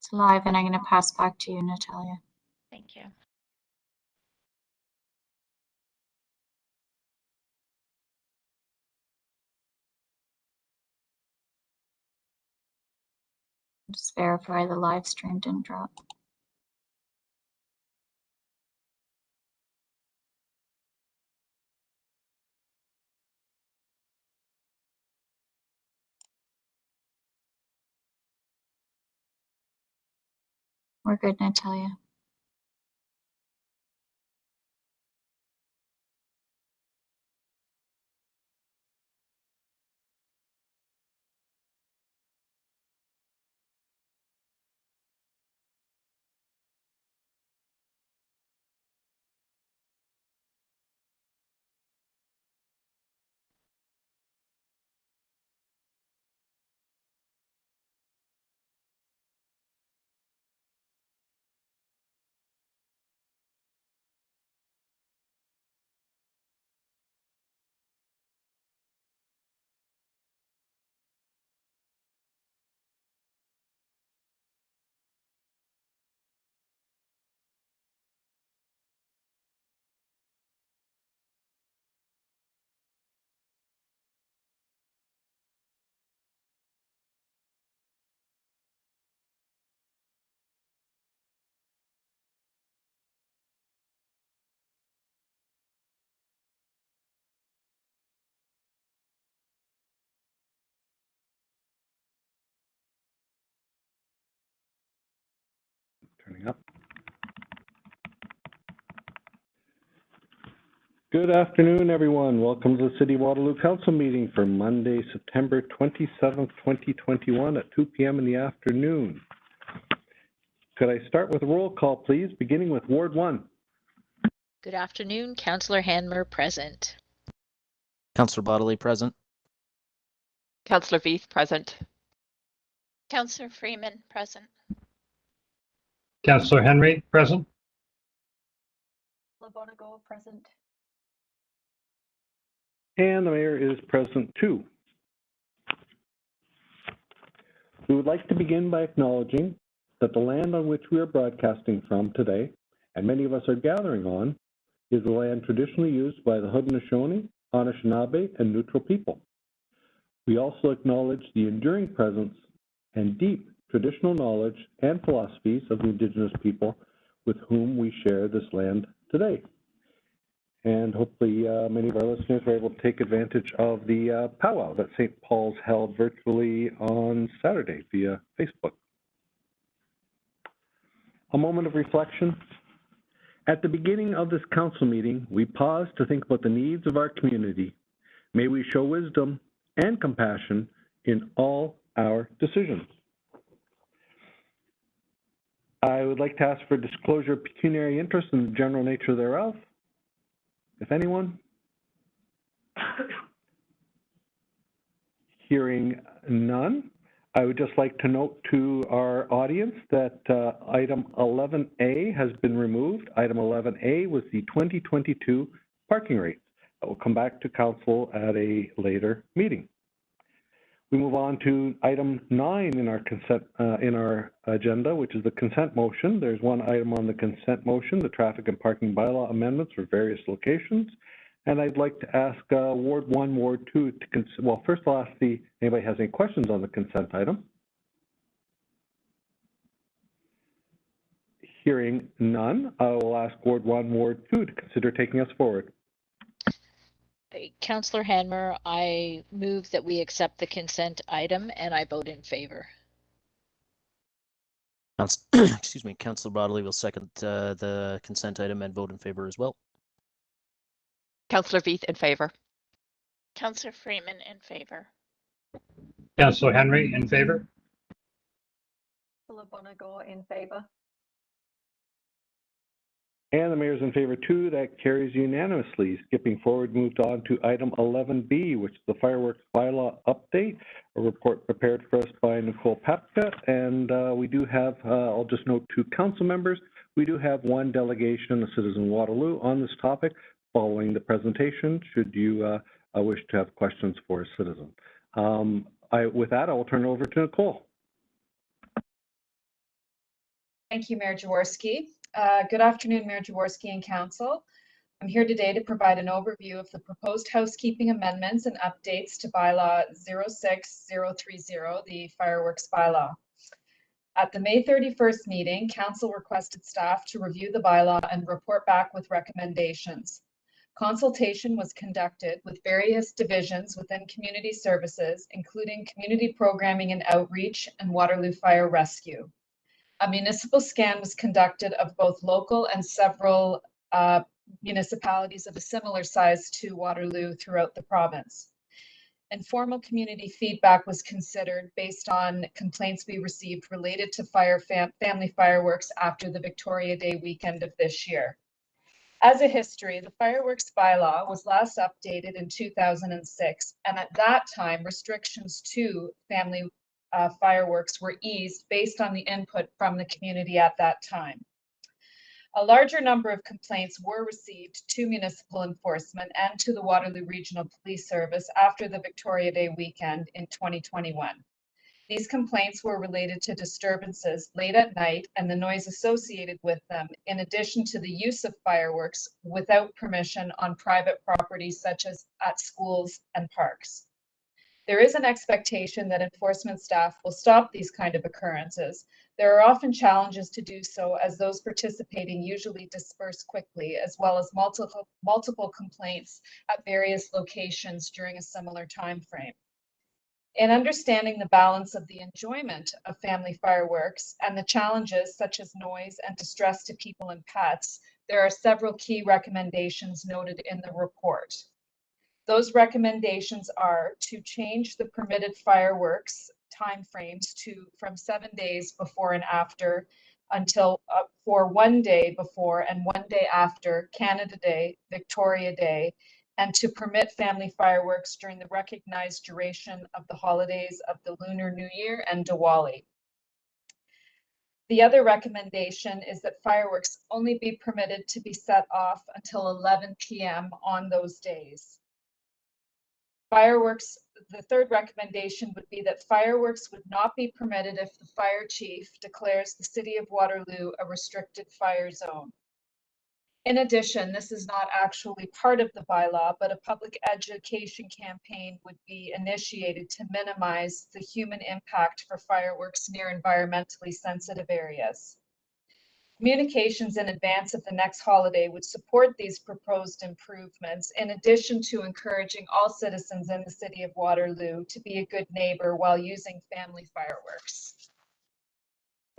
It's live, and I'm going to pass back to you, Natalia. Thank you. Just verify the live stream didn't drop. We're good, Natalia. Turning up. Good afternoon, everyone. Welcome to the City Waterloo Council meeting for Monday, September 27th, 2021 at 2 p.m. in the afternoon. Could I start with a roll call, please, beginning with Ward 1? Good afternoon, Councillor Hanmer present. Councillor Bodley present. Councillor Veith present. Councillor Freeman present. Councillor Henry present. Labonago present. And the mayor is present too. We would like to begin by acknowledging that the land on which we are broadcasting from today, and many of us are gathering on, is the land traditionally used by the Haudenosaunee, Anishinaabe, and Neutral people. We also acknowledge the enduring presence and deep traditional knowledge and philosophies of the Indigenous people with whom we share this land today. And hopefully many of our listeners were able to take advantage of the powwow that St. Paul's held virtually on Saturday via Facebook. A moment of reflection. At the beginning of this council meeting, we paused to think about the needs of our community. May we show wisdom and compassion in all our decisions. I would like to ask for disclosure of pecuniary interest in the general nature thereof, if anyone. Hearing none, I would just like to note to our audience that item 11A has been removed. Item 11A was the 2022 parking rates. That will come back to council at a later meeting. We move on to item 9 in our consent in our agenda, which is the consent motion. There's one item on the consent motion, the traffic and parking bylaw amendments for various locations. And I'd like to ask Ward 1, Ward 2 to well, first I'll ask anybody has any questions on the consent item. Hearing none, I will ask Ward 1, Ward 2 to consider taking us forward. Councillor Hanmer, I move that we accept the consent item and I vote in favor. Excuse me, Councillor Bodley will second the consent item and vote in favor as well. Councillor Veith in favour. Councillor Freeman in favor. Councillor Henry in favor. Labonago in favour. And the mayor's in favor too. That carries unanimously. Skipping forward, moved on to item 11B, which is the fireworks bylaw update. A report prepared for us by Nicole Papka. And we do have, I'll just note to council members, we do have one delegation, a citizen Waterloo, on this topic following the presentation, should you wish to have questions for a citizen. With that, I will turn it over to Nicole. Thank you, Mayor Jaworski. Good afternoon, Mayor Jaworski and Council. I'm here today to provide an overview of the proposed housekeeping amendments and updates to bylaw 06030, the fireworks bylaw. At the May 31st meeting, Council requested staff to review the bylaw and report back with recommendations. Consultation was conducted with various divisions within community services, including community programming and outreach and Waterloo Fire Rescue. A municipal scan was conducted of both local and several municipalities of a similar size to Waterloo throughout the province. Informal community feedback was considered based on complaints we received related to family fireworks after the Victoria Day weekend of this year. As a history, the fireworks bylaw was last updated in 2006, and at that time, restrictions to family fireworks were eased based on the input from the community at that time. A larger number of complaints were received to municipal enforcement and to the Waterloo Regional Police Service after the Victoria Day weekend in 2021. These complaints were related to disturbances late at night and the noise associated with them, in addition to the use of fireworks without permission on private properties such as at schools and parks. There is an expectation that enforcement staff will stop these kind of occurrences. There are often challenges to do so, as those participating usually disperse quickly, as well as multiple complaints at various locations during a similar time frame. In understanding the balance of the enjoyment of family fireworks and the challenges such as noise and distress to people and pets, there are several key recommendations noted in the report. Those recommendations are to change the permitted fireworks timeframes from 7 days before and after until for 1 day before and 1 day after Canada Day, Victoria Day, and to permit family fireworks during the recognized duration of the holidays of the Lunar New Year and Diwali. The other recommendation is that fireworks only be permitted to be set off until 11 p.m. on those days. The third recommendation would be that fireworks would not be permitted if the fire chief declares the city of Waterloo a restricted fire zone. In addition, this is not actually part of the bylaw, but a public education campaign would be initiated to minimize the human impact for fireworks near environmentally sensitive areas. Communications in advance of the next holiday would support these proposed improvements, in addition to encouraging all citizens in the city of Waterloo to be a good neighbor while using family fireworks.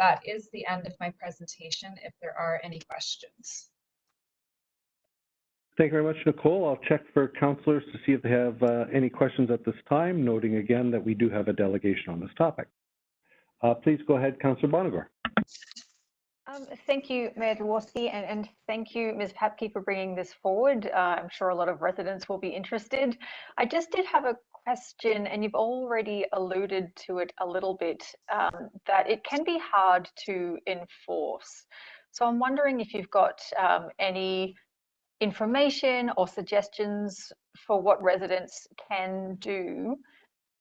That is the end of my presentation, if there are any questions. Thank you very much, Nicole. I'll check for councillors to see if they have any questions at this time, noting again that we do have a delegation on this topic. Please go ahead, Councillor Bonagor. Thank you, Mayor Jaworski, and thank you, Ms. Papke, for bringing this forward. I'm sure a lot of residents will be interested. I just did have a question, and you've already alluded to it a little bit, that it can be hard to enforce. So I'm wondering if you've got any information or suggestions for what residents can do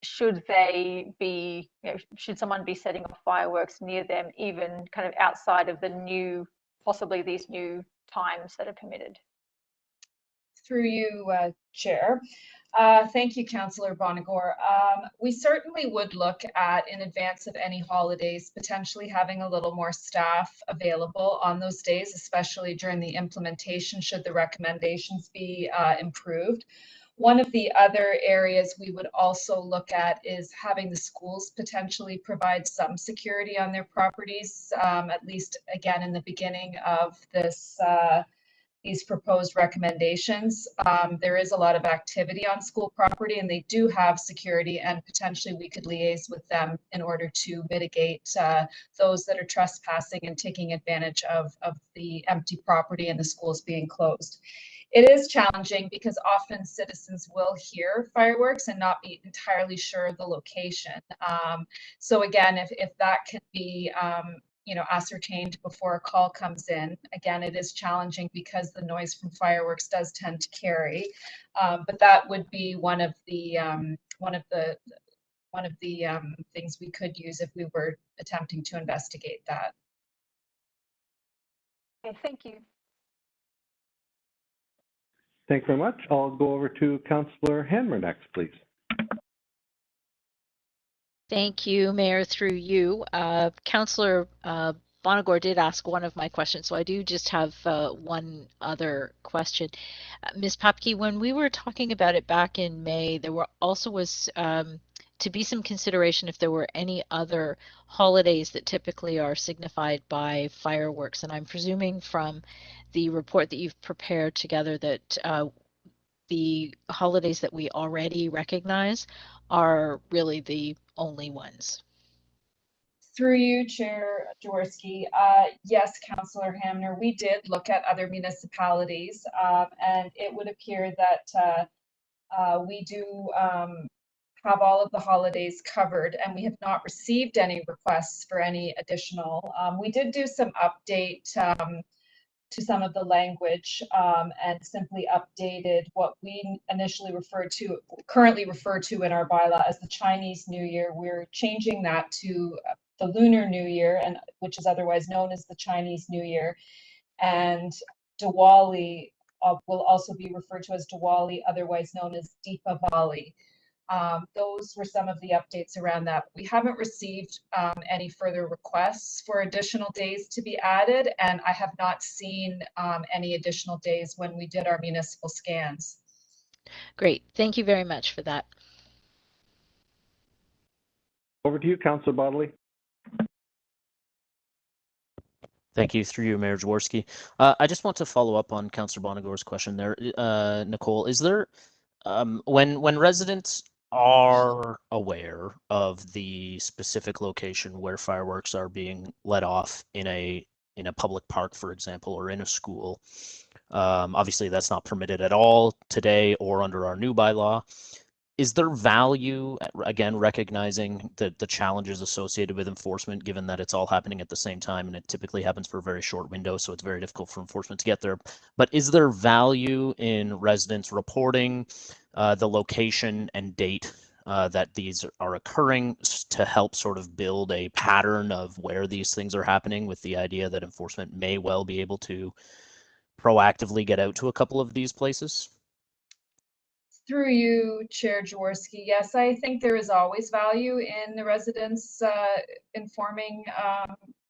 should they be, should someone be setting off fireworks near them, even kind of outside of the possibly these new times that are permitted? Through you, Chair. Thank you, Councillor Bonagor. We certainly would look at, in advance of any holidays, potentially having a little more staff available on those days, especially during the implementation, should the recommendations be improved. One of the other areas we would also look at is having the schools potentially provide some security on their properties, at least again in the beginning of this these proposed recommendations. There is a lot of activity on school property, and they do have security, and potentially we could liaise with them in order to mitigate those that are trespassing and taking advantage of the empty property and the schools being closed. It is challenging because often citizens will hear fireworks and not be entirely sure of the location. So again, if that can be ascertained before a call comes in, again, it is challenging because the noise from fireworks does tend to carry. But that would be one of the things we could use if we were attempting to investigate that. Okay, thank you. Thanks very much. I'll go over to Councillor Hanmer next, please. Thank you, Mayor, through you. Councillor Bonagor did ask one of my questions, so I do just have one other question. Ms. Papke, when we were talking about it back in May, there was to be some consideration if there were any other holidays that typically are signified by fireworks. And I'm presuming from the report that you've prepared together that the holidays that we already recognize are really the only ones. Through you, Chair Jaworski. Yes, Councillor Hamner, we did look at other municipalities, and it would appear that we do have all of the holidays covered, and we have not received any requests for any additional. We did do some update to some of the language and simply updated what we initially currently refer to in our bylaw as the Chinese New Year. We're changing that to the Lunar New Year, and which is otherwise known as the Chinese New Year. And Diwali will also be referred to as Diwali, otherwise known as Deepavali. Those were some of the updates around that. We haven't received any further requests for additional days to be added, and I have not seen any additional days when we did our municipal scans. Great, thank you very much for that. Over to you, Councillor Bodley. Thank you, through you, Mayor Jaworski. I just want to follow up on Councillor Bonagor's question there. Nicole, is there, when residents are aware of the specific location where fireworks are being let off in a public park, for example, or in a school, obviously that's not permitted at all today or under our new bylaw. Is there value, again, recognizing the challenges associated with enforcement, given that it's all happening at the same time and it typically happens for a very short window, so it's very difficult for enforcement to get there. But is there value in residents reporting the location and date that these are occurring to help sort of build a pattern of where these things are happening, with the idea that enforcement may well be able to proactively get out to a couple of these places? Through you, Chair Jaworski, yes, I think there is always value in the residents informing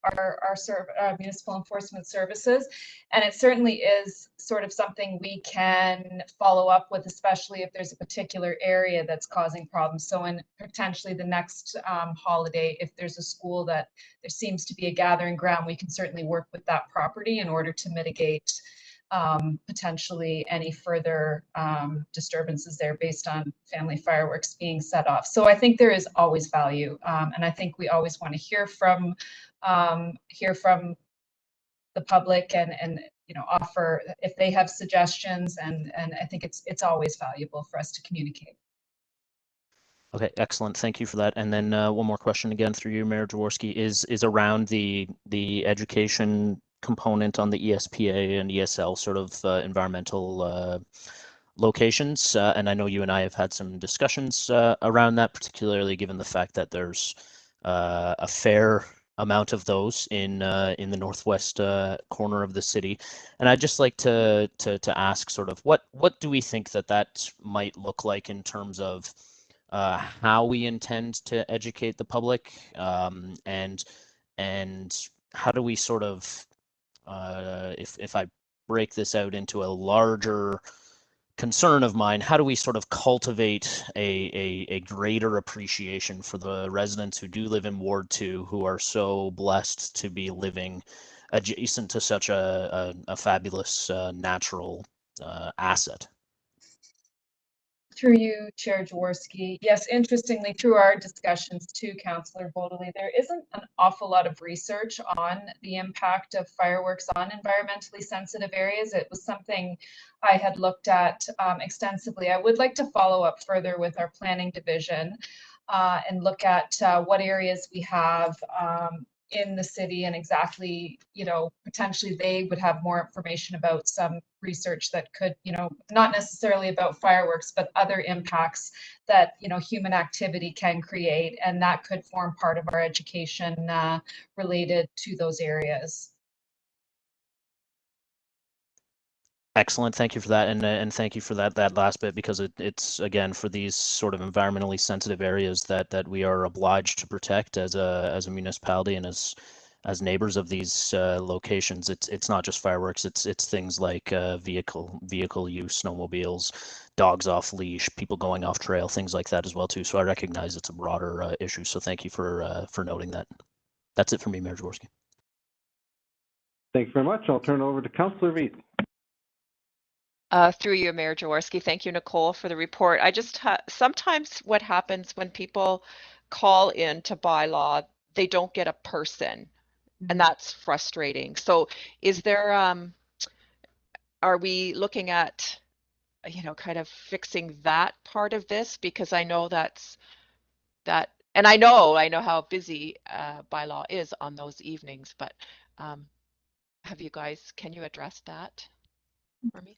our municipal enforcement services, and it certainly is sort of something we can follow up with, especially if there's a particular area that's causing problems. So in potentially the next holiday, if there's a school that there seems to be a gathering ground, we can certainly work with that property in order to mitigate potentially any further disturbances there based on family fireworks being set off. So I think there is always value, and I think we always want to hear from the public and offer if they have suggestions, and I think it's always valuable for us to communicate. Okay, excellent. Thank you for that. And then one more question again through you, Mayor Jaworski, is around the education component on the ESPA and ESL sort of environmental locations. And I know you and I have had some discussions around that, particularly given the fact that there's a fair amount of those in the northwest corner of the city. And I'd just like to ask sort of what do we think that might look like in terms of how we intend to educate the public, and how do we sort of, if I break this out into a larger concern of mine, how do we sort of cultivate a greater appreciation for the residents who do live in Ward 2, who are so blessed to be living adjacent to such a fabulous natural asset? Through you, Chair Jaworski. Yes, interestingly, through our discussions too, Councillor Bodley, there isn't an awful lot of research on the impact of fireworks on environmentally sensitive areas. It was something I had looked at extensively. I would like to follow up further with our planning division and look at what areas we have in the city, and exactly, potentially they would have more information about some research that could, not necessarily about fireworks, but other impacts that, human activity can create, and that could form part of our education related to those areas. Excellent. Thank you for that, and thank you for that last bit, because it's again for these sort of environmentally sensitive areas that we are obliged to protect as a municipality and as neighbors of these locations. It's not just fireworks. It's things like vehicle use, snowmobiles, dogs off leash, people going off trail, things like that as well too. So I recognize it's a broader issue. So thank you for noting that. That's it for me, Mayor Jaworski. Thanks very much. I'll turn it over to Councillor Veith. Through you, Mayor Jaworski. Thank you, Nicole, for the report. I just sometimes what happens when people call in to bylaw, they don't get a person, and that's frustrating. So is there, are we looking at, kind of fixing that part of this? Because I know and I know how busy bylaw is on those evenings, but can you address that for me?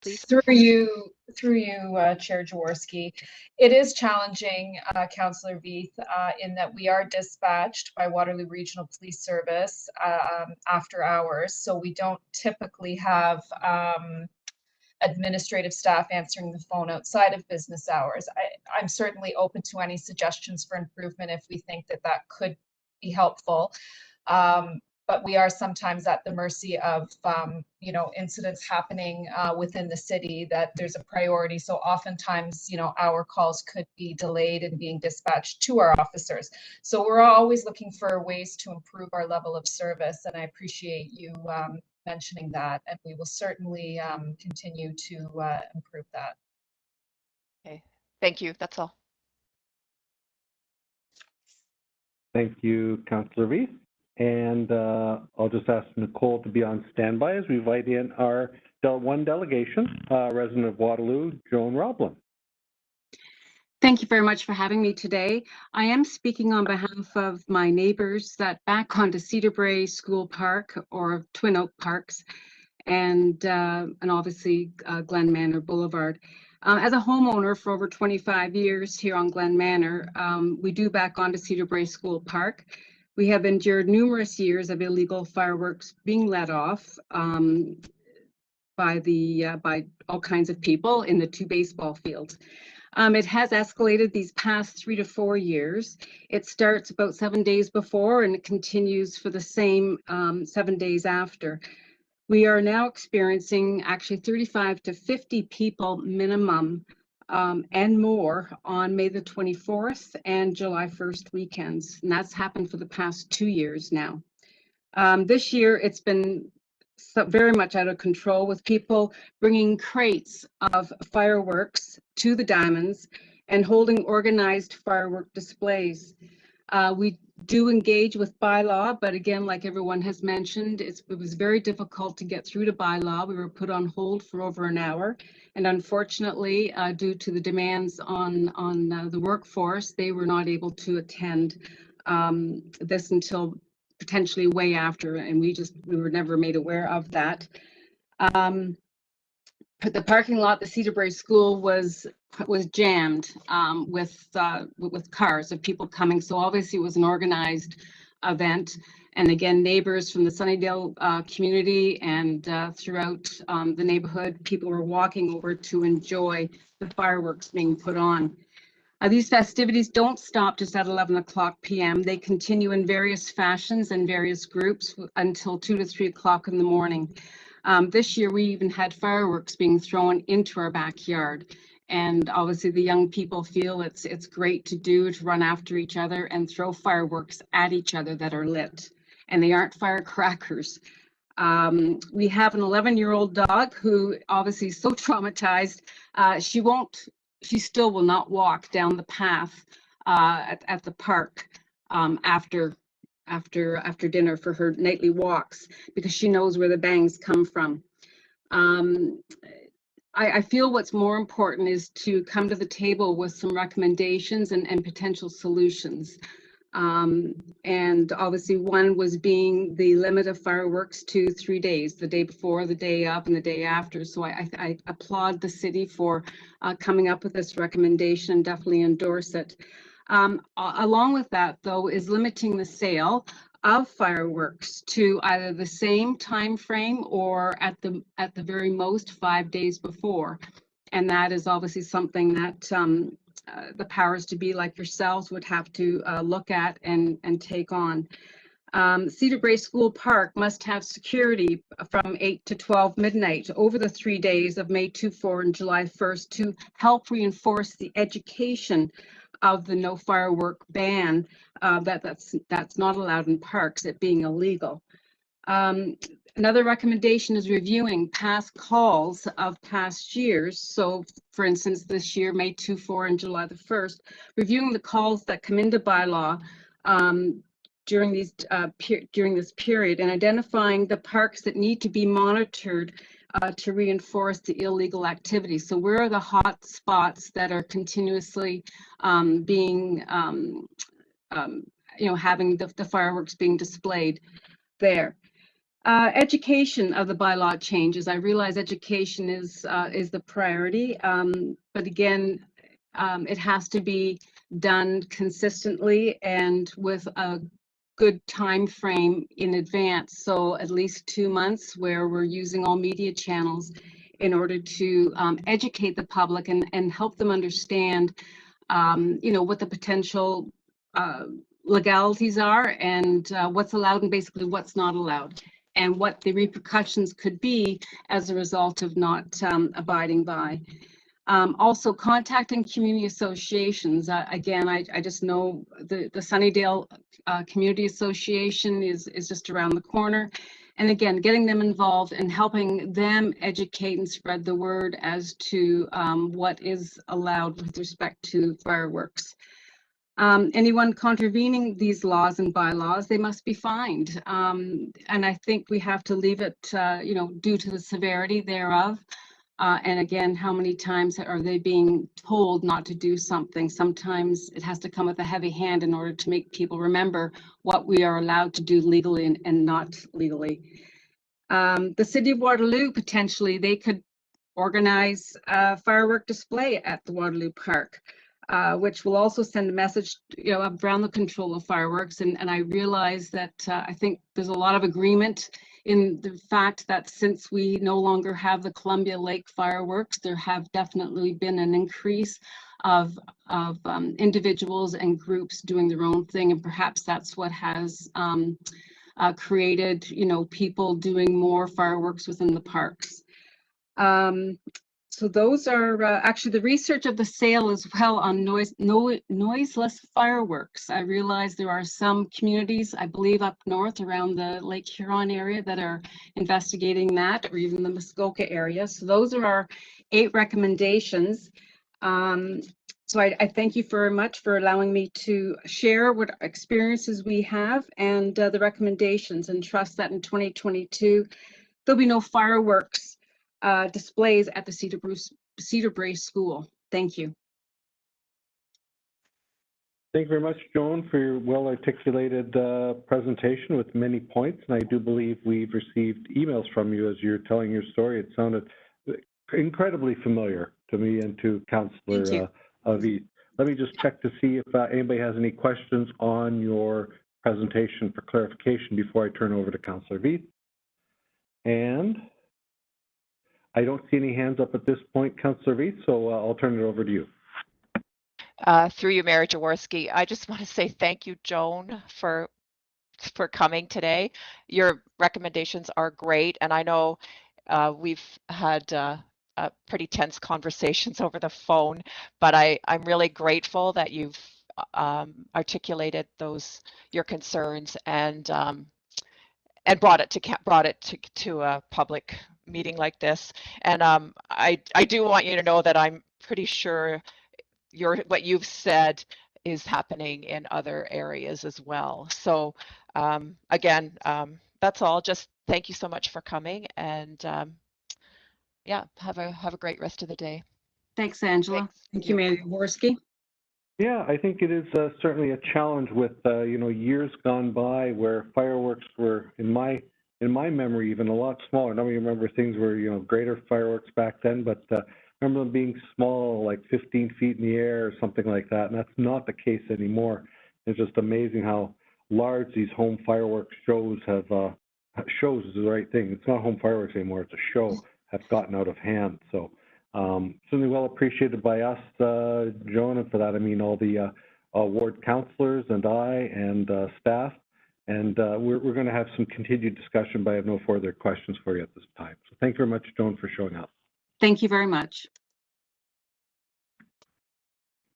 Please. Through you, Chair Jaworski. It is challenging, Councillor Veith, in that we are dispatched by Waterloo Regional Police Service after hours, so we don't typically have administrative staff answering the phone outside of business hours. I'm certainly open to any suggestions for improvement if we think that could be helpful. But we are sometimes at the mercy of, incidents happening within the city that there's a priority. So oftentimes, our calls could be delayed in being dispatched to our officers. So we're always looking for ways to improve our level of service. And I appreciate you mentioning that. And we will certainly continue to improve that. Okay, thank you. That's all. Thank you, Councillor Veith. And I'll just ask Nicole to be on standby as we invite in our one delegation, resident of Waterloo, Joan Roblin. Thank you very much for having me today. I am speaking on behalf of my neighbors that back onto Cedar Brae School Park or Twin Oak Parks, and obviously Glen Manor Boulevard. As a homeowner for over 25 years here on Glen Manor, we do back onto Cedar Brae School Park. We have endured numerous years of illegal fireworks being let off by all kinds of people in the two baseball fields. It has escalated these past 3 to 4 years. It starts about 7 days before and it continues for the same 7 days after. We are now experiencing actually 35 to 50 people minimum and more on May the 24th and July 1st weekends. And that's happened for the past 2 years now. This year, it's been very much out of control with people bringing crates of fireworks to the diamonds and holding organized firework displays. We do engage with bylaw, but again, like everyone has mentioned, it was very difficult to get through to bylaw. We were put on hold for over an hour. And unfortunately, due to the demands on the workforce, they were not able to attend this until potentially way after, and we were never made aware of that. The parking lot, the Cedar Brae School was jammed with cars of people coming. So obviously it was an organized event. And again, neighbors from the Sunnydale community and throughout the neighborhood, people were walking over to enjoy the fireworks being put on. These festivities don't stop just at 11 o'clock p.m. They continue in various fashions and various groups until 2 to 3 o'clock in the morning. This year, we even had fireworks being thrown into our backyard. And obviously the young people feel it's great to run after each other and throw fireworks at each other that are lit. And they aren't firecrackers. We have an 11-year-old dog who obviously is so traumatized. She still will not walk down the path at the park after dinner for her nightly walks because she knows where the bangs come from. I feel what's more important is to come to the table with some recommendations and potential solutions. And obviously one was being the limit of fireworks to 3 days, the day before, the day of, and the day after. So I applaud the city for coming up with this recommendation and definitely endorse it. Along with that, though, is limiting the sale of fireworks to either the same time frame or at the very most 5 days before. And that is obviously something that the powers to be like yourselves would have to look at and take on. Cedar Brae School Park must have security from 8 to 12 midnight over the 3 days of May 24 and July 1st to help reinforce the education of the no firework ban that's not allowed in parks, it being illegal. Another recommendation is reviewing past calls of past years. So for instance, this year, May 24 and July the 1st, reviewing the calls that come into bylaw during this period and identifying the parks that need to be monitored to reinforce the illegal activity. So where are the hot spots that are continuously being, having the fireworks being displayed there? Education of the bylaw changes. I realize education is the priority, but again, it has to be done consistently and with a good time frame in advance. So at least 2 months where we're using all media channels in order to educate the public and help them understand, what the potential legalities are and what's allowed and basically what's not allowed, and what the repercussions could be as a result of not abiding by. Also contacting community associations. Again, I just know the Sunnydale Community Association is just around the corner. And again, getting them involved and helping them educate and spread the word as to what is allowed with respect to fireworks. Anyone contravening these laws and bylaws, they must be fined. And I think we have to leave it, due to the severity thereof. And again, how many times are they being told not to do something? Sometimes it has to come with a heavy hand in order to make people remember what we are allowed to do legally and not legally. The city of Waterloo, potentially, they could organize a firework display at the Waterloo Park, which will also send a message, around the control of fireworks. And I realize that I think there's a lot of agreement in the fact that since we no longer have the Columbia Lake fireworks, there have definitely been an increase of individuals and groups doing their own thing, and perhaps that's what has created, people doing more fireworks within the parks. So those are actually the research of the sale as well on noiseless fireworks. I realize there are some communities, I believe up north around the Lake Huron area, that are investigating that, or even the Muskoka area. So those are our 8 recommendations. So I thank you very much for allowing me to share what experiences we have and the recommendations, and trust that in 2022, there'll be no fireworks displays at the Cedar Brae School. Thank you. Thank you very much, Joan, for your well-articulated presentation with many points. And I do believe we've received emails from you as you're telling your story. It sounded incredibly familiar to me and to Councillor Aviv. Let me just check to see if anybody has any questions on your presentation for clarification before I turn over to Councillor Aviv. And I don't see any hands up at this point, Councillor Aviv, so I'll turn it over to you. Through you, Mayor Jaworski, I just want to say thank you, Joan, for coming today. Your recommendations are great, and I know we've had pretty tense conversations over the phone, but I'm really grateful that you've articulated your concerns and brought it to a public meeting like this. And I do want you to know that I'm pretty sure what you've said is happening in other areas as well. So again, that's all. Just thank you so much for coming, and yeah, have a great rest of the day. Thanks, Angela. Thank you, Mayor Jaworski. Yeah, I think it is certainly a challenge with years gone by where fireworks were, in my memory, even a lot smaller. Nobody remember things were greater fireworks back then, but remember them being small, like 15 feet in the air or something like that, and that's not the case anymore. It's just amazing how large these home fireworks shows have, shows is the right thing. It's not home fireworks anymore, it's a show, have gotten out of hand. So certainly well appreciated by us, Joan, and for that I mean all the ward councillors and I and staff. And we're going to have some continued discussion, but I have no further questions for you at this time. So thank you very much, Joan, for showing up. Thank you very much.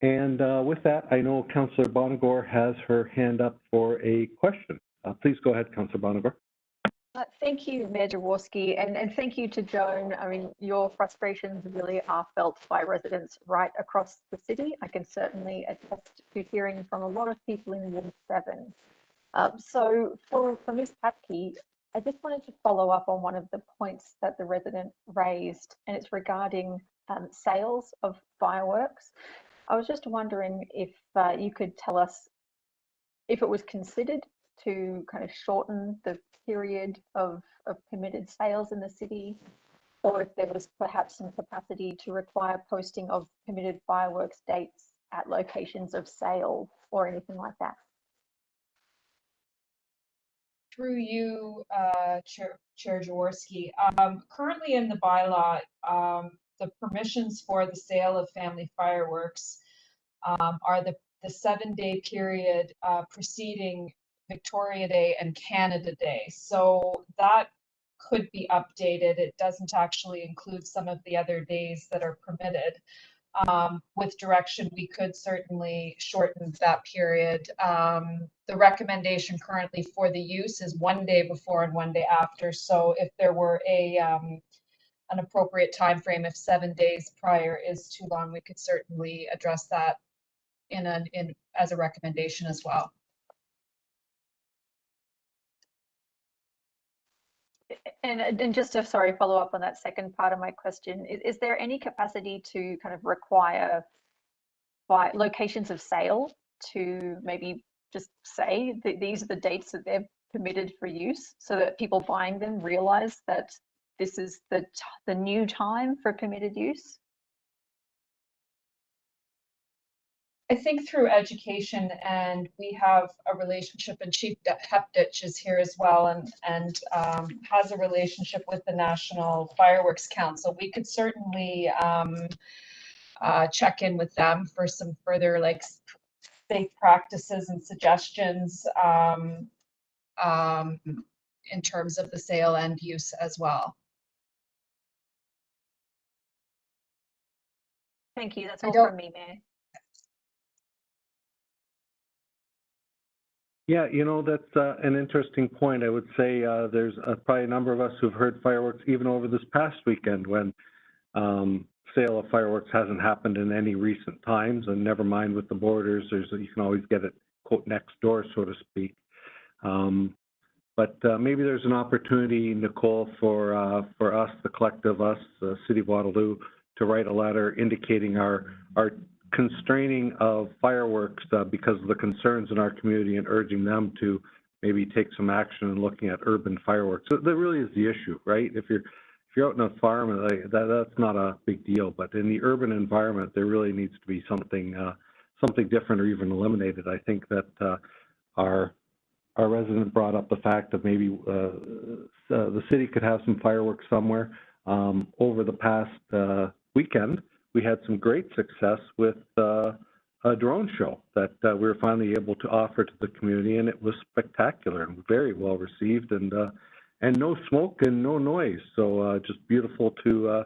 And with that, I know Councillor Bonagor has her hand up for a question. Please go ahead, Councillor Bonagor. Thank you, Mayor Jaworski, and thank you to Joan. I mean, your frustrations really are felt by residents right across the city. I can certainly attest to hearing from a lot of people in Ward 7. So for Ms. Papke, I just wanted to follow up on one of the points that the resident raised, and it's regarding sales of fireworks. I was just wondering if you could tell us if it was considered to kind of shorten the period of permitted sales in the city, or if there was perhaps some capacity to require posting of permitted fireworks dates at locations of sale or anything like that. Through you, Chair Jaworski, currently in the bylaw, the permissions for the sale of family fireworks are the 7-day period preceding Victoria Day and Canada Day. So that could be updated. It doesn't actually include some of the other days that are permitted. With direction, we could certainly shorten that period. The recommendation currently for the use is 1 day before and 1 day after. So if there were an appropriate time frame, if 7 days prior is too long, we could certainly address that as a recommendation as well. And just to, sorry, follow up on that second part of my question, is there any capacity to kind of require by locations of sale to maybe just say that these are the dates that they're permitted for use, so that people buying them realize that this is the new time for permitted use? I think through education, and we have a relationship, and Chief Heptich is here as well, and has a relationship with the National Fireworks Council. We could certainly check in with them for some further safe practices and suggestions in terms of the sale and use as well. Thank you. That's all from me, Mayor. Yeah, you know, that's an interesting point. I would say there's probably a number of us who've heard fireworks even over this past weekend when sale of fireworks hasn't happened in any recent times, and never mind with the borders, you can always get it, quote, next door, so to speak. But maybe there's an opportunity, Nicole, for us, the collective us, the City of Waterloo, to write a letter indicating our constraining of fireworks because of the concerns in our community, and urging them to maybe take some action in looking at urban fireworks. So that really is the issue, right? If you're out in a farm, that's not a big deal, but in the urban environment, there really needs to be something different or even eliminated. I think that our resident brought up the fact that maybe the city could have some fireworks somewhere. Over the past weekend, we had some great success with a drone show that we were finally able to offer to the community, and it was spectacular and very well received, and no smoke and no noise, so just beautiful to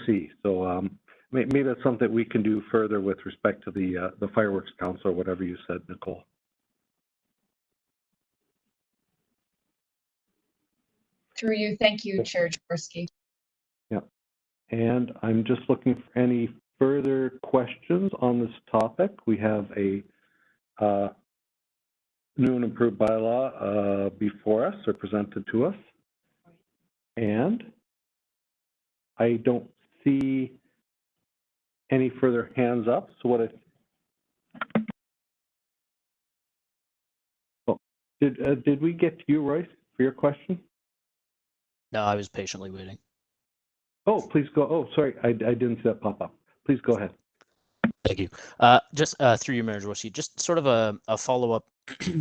see. So maybe that's something we can do further with respect to the Fireworks Council, or whatever you said, Nicole. Through you, thank you, Chair Jaworski. Yeah, and I'm just looking for any further questions on this topic. We have a new and improved bylaw before us, or presented to us, and I don't see any further hands up. So did we get to you, Royce, for your question? No, I was patiently waiting. Oh, please go. Oh, sorry, I didn't see that pop up. Please go ahead. Thank you. Just through you, Mayor Jaworski, just sort of a follow-up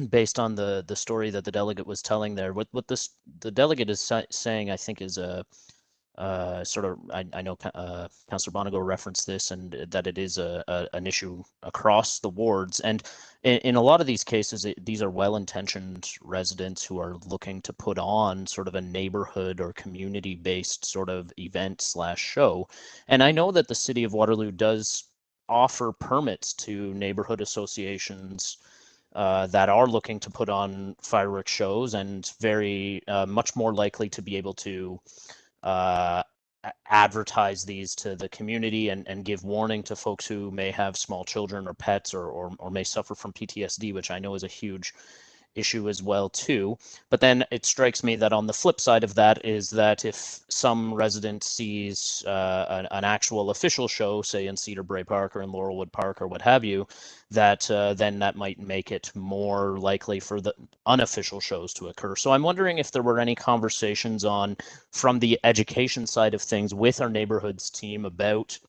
based on the story that the delegate was telling there. What the delegate is saying, I think, is a sort of, I know Councillor Bonigo referenced this, and that it is an issue across the wards. And in a lot of these cases, these are well-intentioned residents who are looking to put on sort of a neighborhood or community-based sort of event / show. And I know that the city of Waterloo does offer permits to neighborhood associations that are looking to put on fireworks shows, and very much more likely to be able to advertise these to the community and give warning to folks who may have small children or pets or may suffer from PTSD, which I know is a huge issue as well too. But then it strikes me that on the flip side of that is that if some resident sees an actual official show, say in Cedar Brae Park or in Laurelwood Park or what have you, that then that might make it more likely for the unofficial shows to occur. So I'm wondering if there were any conversations on from the education side of things with our neighborhoods team about,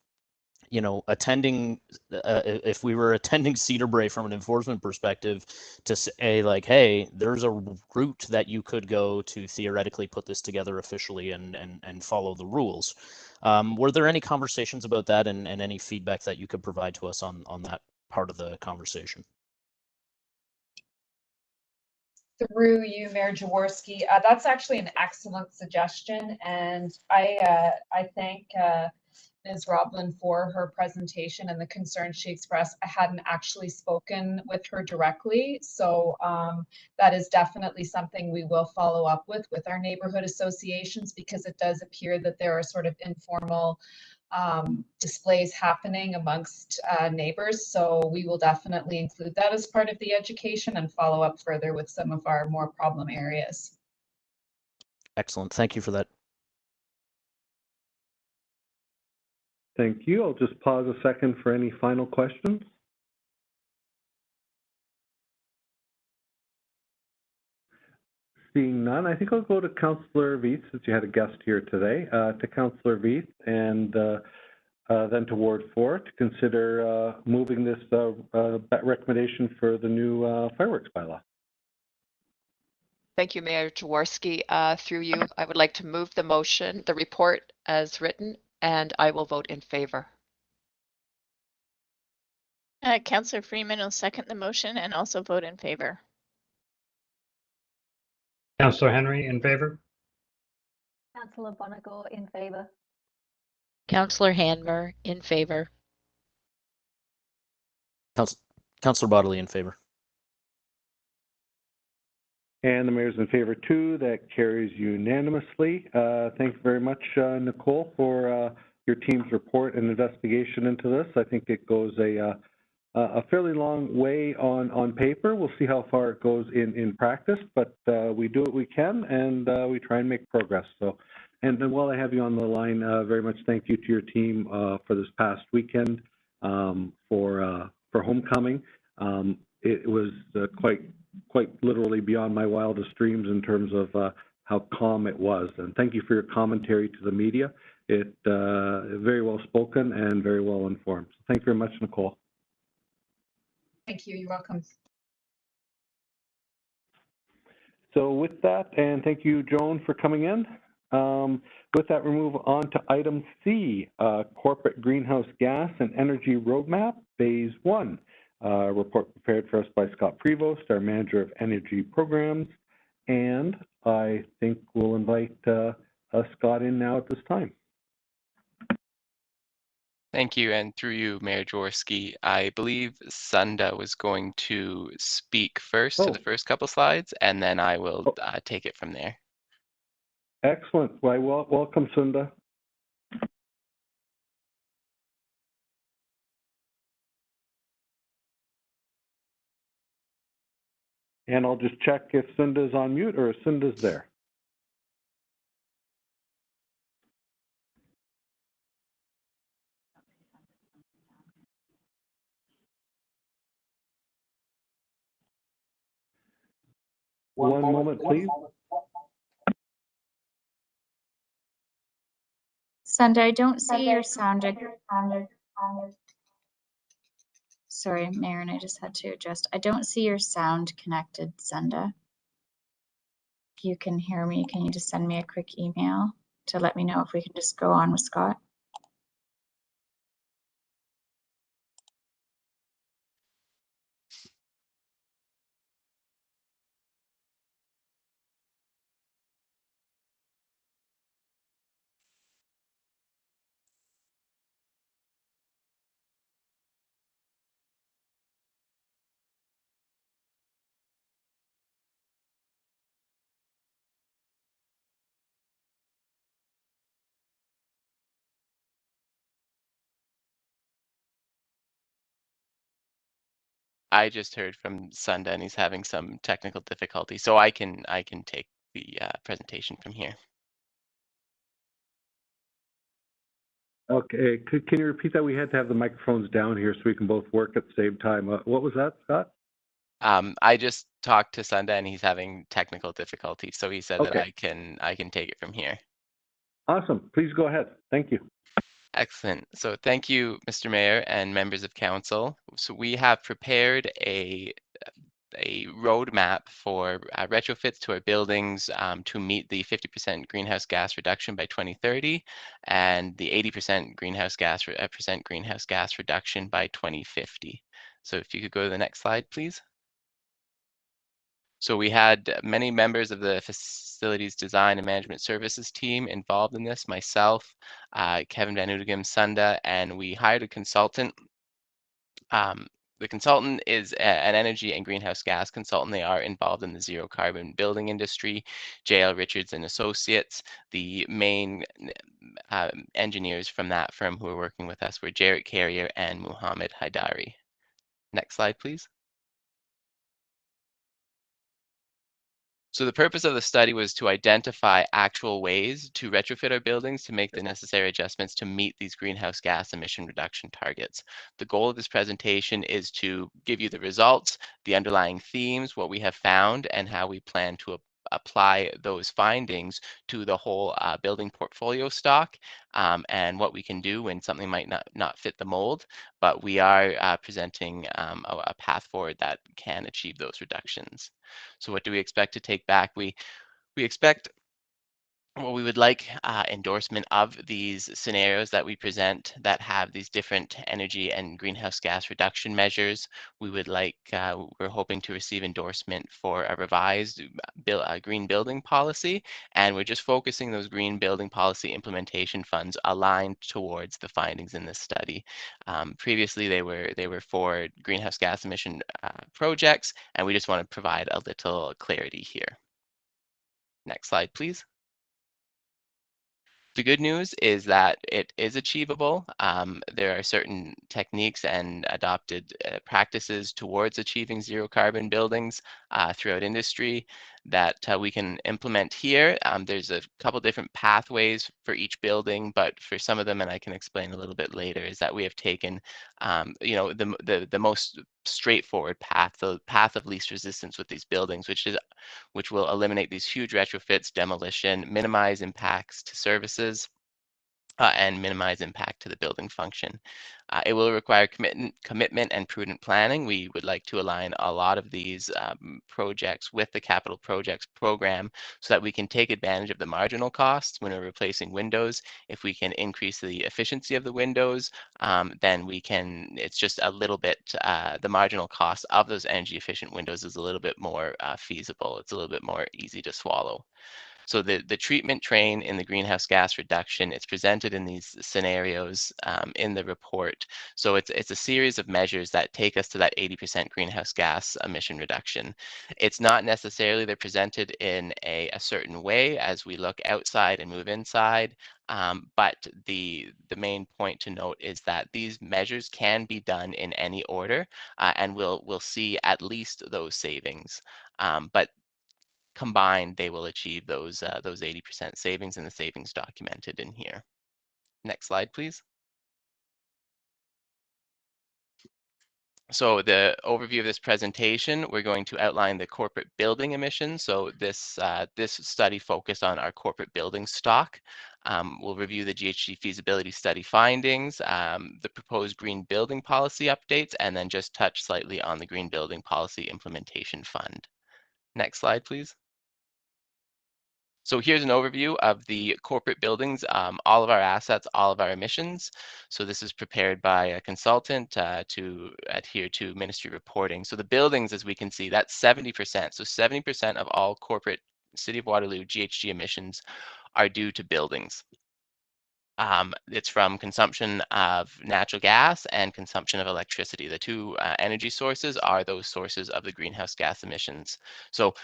you know, attending, if we were attending Cedar Brae from an enforcement perspective, to say like, hey, there's a route that you could go to theoretically put this together officially and follow the rules. Were there any conversations about that, and any feedback that you could provide to us on that part of the conversation? Through you, Mayor Jaworski, that's actually an excellent suggestion, and I thank Ms. Roblin for her presentation and the concerns she expressed. I hadn't actually spoken with her directly, so that is definitely something we will follow up with our neighborhood associations, because it does appear that there are sort of informal displays happening amongst neighbors. So we will definitely include that as part of the education and follow up further with some of our more problem areas. Excellent. Thank you for that. Thank you. I'll just pause a second for any final questions. Seeing none, I think I'll go to Councillor Veith, since you had a guest here today, to Councillor Veith, and then to Ward 4 to consider moving this recommendation for the new fireworks bylaw. Thank you, Mayor Jaworski. Through you, I would like to move the motion, the report as written, and I will vote in favor. Councillor Freeman will second the motion and also vote in favor. Councillor Henry, in favor? Councillor Bonigo, in favor. Councillor Hanmer, in favor. Councillor Bodley, in favor. And the mayor's in favor too. That carries unanimously. Thank you very much, Nicole, for your team's report and investigation into this. I think it goes a fairly long way on paper. We'll see how far it goes in practice, but we do what we can, and we try and make progress. So, and then while I have you on the line, very much thank you to your team for this past weekend for homecoming. It was quite literally beyond my wildest dreams in terms of how calm it was. And thank you for your commentary to the media. It very well spoken and very well informed. So thank you very much, Nicole. Thank you. You're welcome. So with that, and thank you, Joan, for coming in. With that, we move on to item C, Corporate Greenhouse Gas and Energy Roadmap, Phase 1. Report prepared for us by Scott Prevost, our Manager of Energy Programs. And I think we'll invite Scott in now at this time. Thank you, and through you, Mayor Jaworski, I believe Sunda was going to speak first to the first couple slides, and then I will take it from there. Excellent. Well, welcome, Sunda. And I'll just check if Sunda's on mute or if Sunda's there. One moment, please. Sunda, I don't see your sound. Sorry, Mayor, and I just had to adjust. I don't see your sound connected, Senda. If you can hear me, can you just send me a quick email to let me know if we can just go on with Scott? I just heard from Sunda and he's having some technical difficulty, so I can take the presentation from here. Okay, can you repeat that? We had to have the microphones down here so we can both work at the same time. What was that, Scott? I just talked to Sunda and he's having technical difficulty, so he said that Okay. I can take it from here. Awesome. Please go ahead. Thank you. Excellent. So thank you, Mr. Mayor and members of council. So we have prepared a roadmap for retrofits to our buildings to meet the 50% greenhouse gas reduction by 2030 and the 80% greenhouse gas reduction by 2050. So if you could go to the next slide, please. So we had many members of the facilities design and management services team involved in this, myself, Kevin Van Oudegem, Sunda, and we hired a consultant. The consultant is an energy and greenhouse gas consultant. They are involved in the zero carbon building industry. JL Richards and Associates. The main engineers from that firm who are working with us were Jarrett Carrier and Muhammad Haidari. Next slide, please. So the purpose of the study was to identify actual ways to retrofit our buildings to make the necessary adjustments to meet these greenhouse gas emission reduction targets. The goal of this presentation is to give you the results, the underlying themes, what we have found, and how we plan to apply those findings to the whole building portfolio stock, and what we can do when something might not fit the mold. But we are presenting a path forward that can achieve those reductions. So what do we expect to take back? We expect, well, we would like endorsement of these scenarios that we present that have these different energy and greenhouse gas reduction measures. We would like, we're hoping to receive endorsement for a revised green building policy, and we're just focusing those green building policy implementation funds aligned towards the findings in this study. Previously, they were for greenhouse gas emission projects, and we just want to provide a little clarity here. Next slide, please. The good news is that it is achievable. There are certain techniques and adopted practices towards achieving zero carbon buildings throughout industry that we can implement here. There's a couple different pathways for each building, but for some of them, and I can explain a little bit later, is that we have taken the most straightforward path, the path of least resistance with these buildings, which will eliminate these huge retrofits, demolition, minimize impacts to services, and minimize impact to the building function. It will require commitment and prudent planning. We would like to align a lot of these projects with the capital projects program so that we can take advantage of the marginal costs when we're replacing windows. If we can increase the efficiency of the windows, then we can, it's just a little bit, the marginal cost of those energy efficient windows is a little bit more feasible. It's a little bit more easy to swallow. So the treatment train in the greenhouse gas reduction, it's presented in these scenarios in the report. So it's a series of measures that take us to that 80% greenhouse gas emission reduction. It's not necessarily they're presented in a certain way as we look outside and move inside. But the main point to note is that these measures can be done in any order, and we'll see at least those savings. But combined, they will achieve those 80% savings, and the savings documented in here. Next slide, please. So the overview of this presentation, we're going to outline the corporate building emissions. So this study focused on our corporate building stock. We'll review the GHG feasibility study findings, the proposed green building policy updates, and then just touch slightly on the green building policy implementation fund. Next slide, please. So here's an overview of the corporate buildings, all of our assets, all of our emissions. So this is prepared by a consultant to adhere to ministry reporting. So the buildings, as we can see, that's 70%. So 70% of all corporate City of Waterloo GHG emissions are due to buildings. It's from consumption of natural gas and consumption of electricity. The two energy sources are those sources of the greenhouse gas emissions. So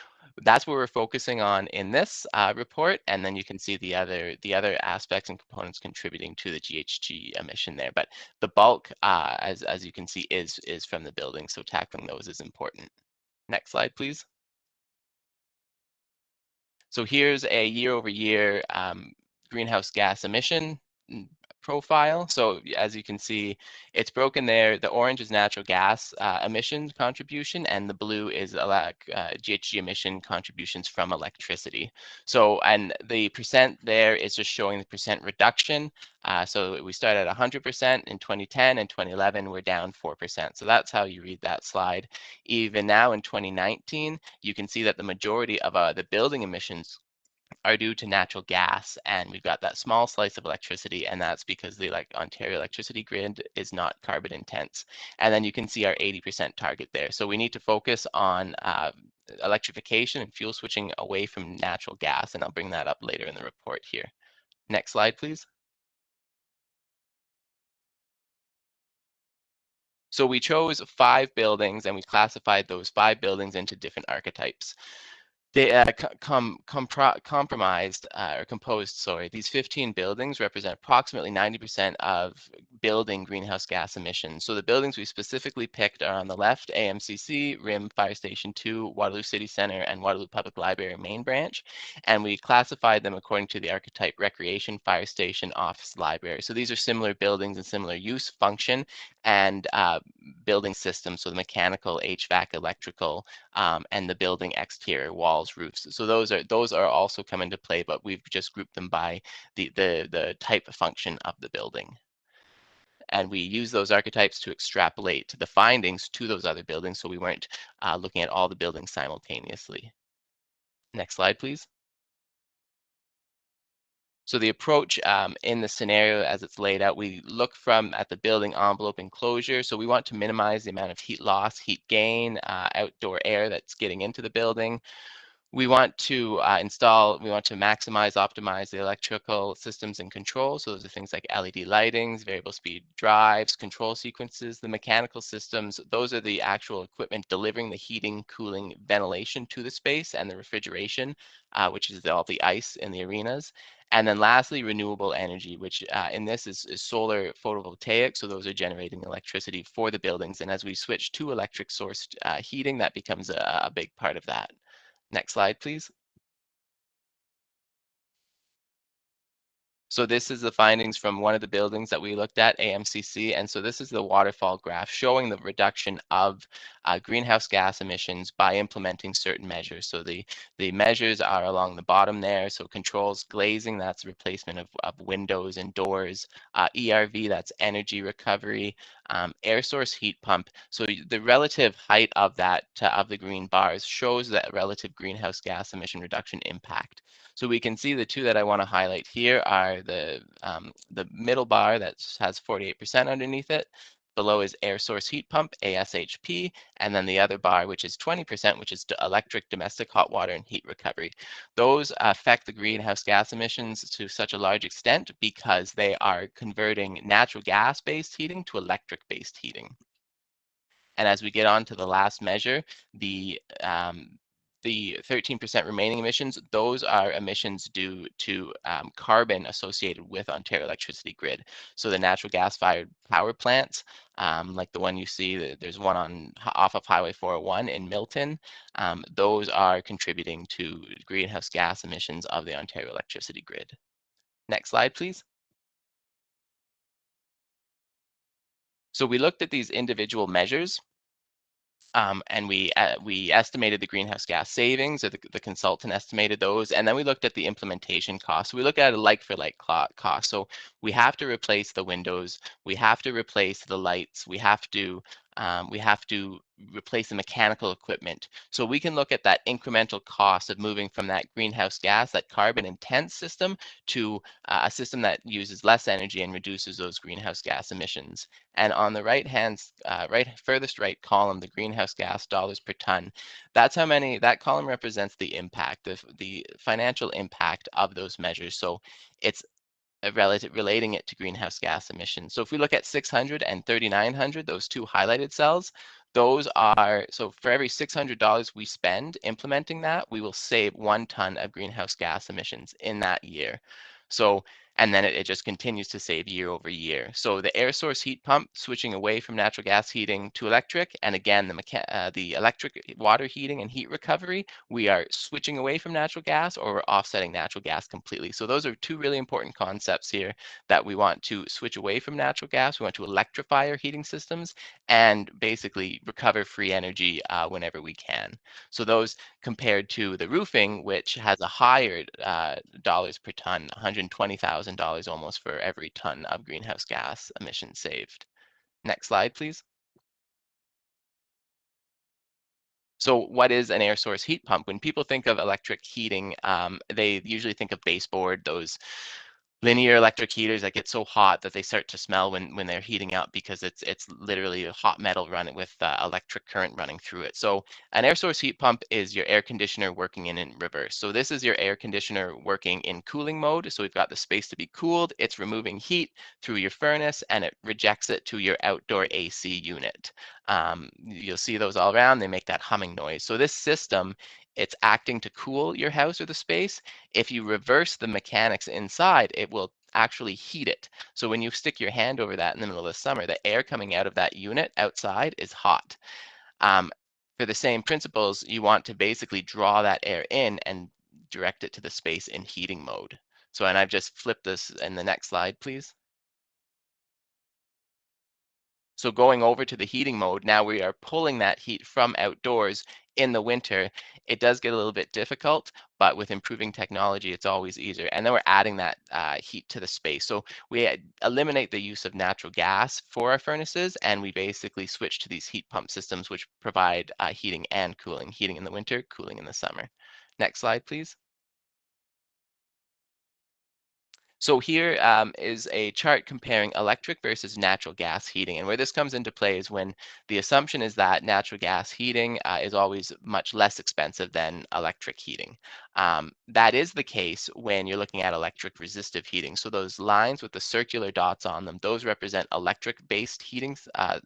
that's what we're focusing on in this report, and then you can see the other aspects and components contributing to the GHG emission there. But the bulk, as you can see, is from the building. So tackling those is important. Next slide, please. So here's a year-over-year greenhouse gas emission profile. So as you can see, it's broken there. The orange is natural gas emissions contribution, and the blue is GHG emission contributions from electricity. So, and the percent there is just showing the percent reduction. So we started at 100% in 2010, and 2011 we're down 4%. So that's how you read that slide. Even now in 2019, you can see that the majority of the building emissions are due to natural gas, and we've got that small slice of electricity, and that's because the Ontario electricity grid is not carbon intense. And then you can see our 80% target there. So we need to focus on electrification and fuel switching away from natural gas, and I'll bring that up later in the report here. Next slide, please. So we chose 5 buildings, and we classified those 5 buildings into different archetypes. They these 15 buildings represent approximately 90% of building greenhouse gas emissions. So the buildings we specifically picked are on the left: AMCC, RIM, Fire Station 2, Waterloo City Centre, and Waterloo Public Library main branch. And we classified them according to the archetype recreation, fire station, office, library. So these are similar buildings and similar use, function, and building systems. So the mechanical, HVAC, electrical, and the building exterior, walls, roofs. So those are also come into play, but we've just grouped them by the type of function of the building. And we use those archetypes to extrapolate the findings to those other buildings, so we weren't looking at all the buildings simultaneously. Next slide, please. So the approach in the scenario as it's laid out, we look at the building envelope enclosure. So we want to minimize the amount of heat loss, heat gain, outdoor air that's getting into the building. We want to maximize, optimize the electrical systems and controls. So those are things like LED lightings, variable speed drives, control sequences. The mechanical systems, those are the actual equipment delivering the heating, cooling, ventilation to the space, and the refrigeration, which is all the ice in the arenas. And then lastly, renewable energy, which in this is solar photovoltaic. So those are generating electricity for the buildings. And as we switch to electric sourced heating, that becomes a big part of that. Next slide, please. So this is the findings from one of the buildings that we looked at, AMCC. And so this is the waterfall graph showing the reduction of greenhouse gas emissions by implementing certain measures. So the measures are along the bottom there. So controls, glazing, that's replacement of windows and doors. ERV, that's energy recovery. Air source heat pump. So the relative height of that, of the green bars, shows that relative greenhouse gas emission reduction impact. So we can see the two that I want to highlight here are the middle bar that has 48% underneath it. Below is air source heat pump, ASHP, and then the other bar, which is 20%, which is electric domestic hot water and heat recovery. Those affect the greenhouse gas emissions to such a large extent because they are converting natural gas-based heating to electric-based heating. And as we get on to the last measure, the 13% remaining emissions, those are emissions due to carbon associated with Ontario electricity grid. So the natural gas-fired power plants, like the one you see, there's one off of Highway 401 in Milton, those are contributing to greenhouse gas emissions of the Ontario electricity grid. Next slide, please. So we looked at these individual measures, And we estimated the greenhouse gas savings, or the consultant estimated those, and then we looked at the implementation costs. We look at a like-for-like cost. So we have to replace the windows, we have to replace the lights, we have to replace the mechanical equipment. So we can look at that incremental cost of moving from that greenhouse gas, that carbon intense system, to a system that uses less energy and reduces those greenhouse gas emissions. And on the furthest right column, the greenhouse gas dollars per ton, that's how many, that column represents the impact, the financial impact of those measures. So it's relating it to greenhouse gas emissions. So if we look at 600 and 3900, those two highlighted cells, those are, so for every $600 we spend implementing that, we will save 1 ton of greenhouse gas emissions in that year. So, and then it just continues to save year over year. So the air source heat pump, switching away from natural gas heating to electric, and again, the electric water heating and heat recovery, we are switching away from natural gas, or we're offsetting natural gas completely. So those are two really important concepts here, that we want to switch away from natural gas, we want to electrify our heating systems, and basically recover free energy whenever we can. So those compared to the roofing, which has a higher dollars per ton, $120,000 almost for every ton of greenhouse gas emissions saved. Next slide, please. So what is an air source heat pump? When people think of electric heating, they usually think of baseboard, those linear electric heaters that get so hot that they start to smell when they're heating up, because it's literally a hot metal running with electric current running through it. So an air source heat pump is your air conditioner working in reverse. So this is your air conditioner working in cooling mode. So we've got the space to be cooled, it's removing heat through your furnace, and it rejects it to your outdoor AC unit. You'll see those all around, they make that humming noise. So this system, it's acting to cool your house or the space. If you reverse the mechanics inside, it will actually heat it. So when you stick your hand over that in the middle of the summer, the air coming out of that unit outside is hot. For the same principles, you want to basically draw that air in and direct it to the space in heating mode. So, and I've just flipped this in the next slide, please. So going over to the heating mode, now we are pulling that heat from outdoors in the winter. It does get a little bit difficult, but with improving technology, it's always easier. And then we're adding that heat to the space. So we eliminate the use of natural gas for our furnaces, and we basically switch to these heat pump systems, which provide heating and cooling, heating in the winter, cooling in the summer. Next slide, please. So here is a chart comparing electric versus natural gas heating. And where this comes into play is when the assumption is that natural gas heating is always much less expensive than electric heating. That is the case when you're looking at electric resistive heating. So those lines with the circular dots on them, those represent electric-based heating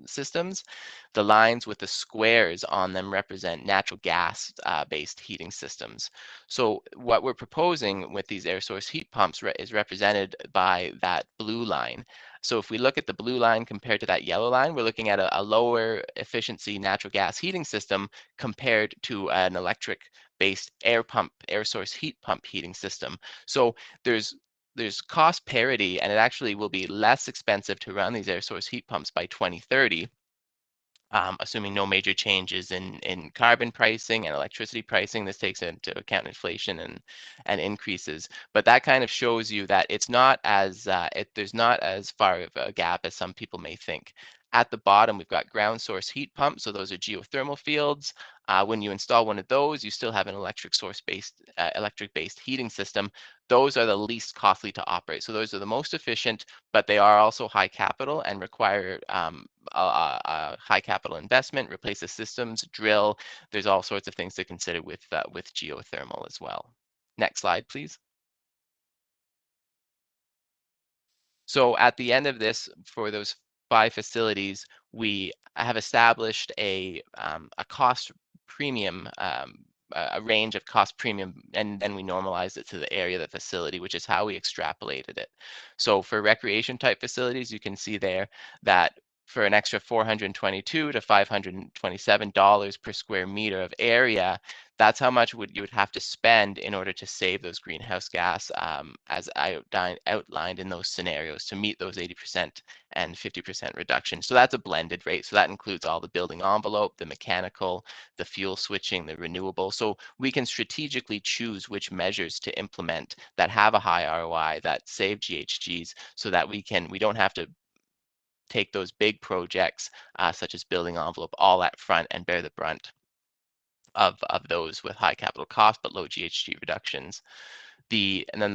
systems. The lines with the squares on them represent natural gas-based heating systems. So what we're proposing with these air source heat pumps is represented by that blue line. So if we look at the blue line compared to that yellow line, we're looking at a lower efficiency natural gas heating system compared to an electric-based air source heat pump heating system. So there's cost parity, and it actually will be less expensive to run these air source heat pumps by 2030. Assuming no major changes in carbon pricing and electricity pricing. This takes into account inflation and increases. But that kind of shows you that it's not as there's not as far of a gap as some people may think. At the bottom, we've got ground source heat pumps. So those are geothermal fields. When you install one of those, you still have an electric-based heating system. Those are the least costly to operate. So those are the most efficient, but they are also high capital and require a high capital investment, replace the systems, drill. There's all sorts of things to consider with geothermal as well. Next slide, please. So at the end of this, for those 5 facilities, we have established a cost premium, a range of cost premium, and then we normalized it to the area of the facility, which is how we extrapolated it. So for recreation type facilities, you can see there that for an extra $422 to $527 per square meter of area, That's how much you would have to spend in order to save those greenhouse gas, as I outlined in those scenarios, to meet those 80% and 50% reduction. So that's a blended rate. So that includes all the building envelope, the mechanical, the fuel switching, the renewable. So we can strategically choose which measures to implement that have a high ROI, that save GHGs, so that we don't have to take those big projects, such as building envelope, all up front and bear the brunt of those with high capital cost but low GHG reductions. And then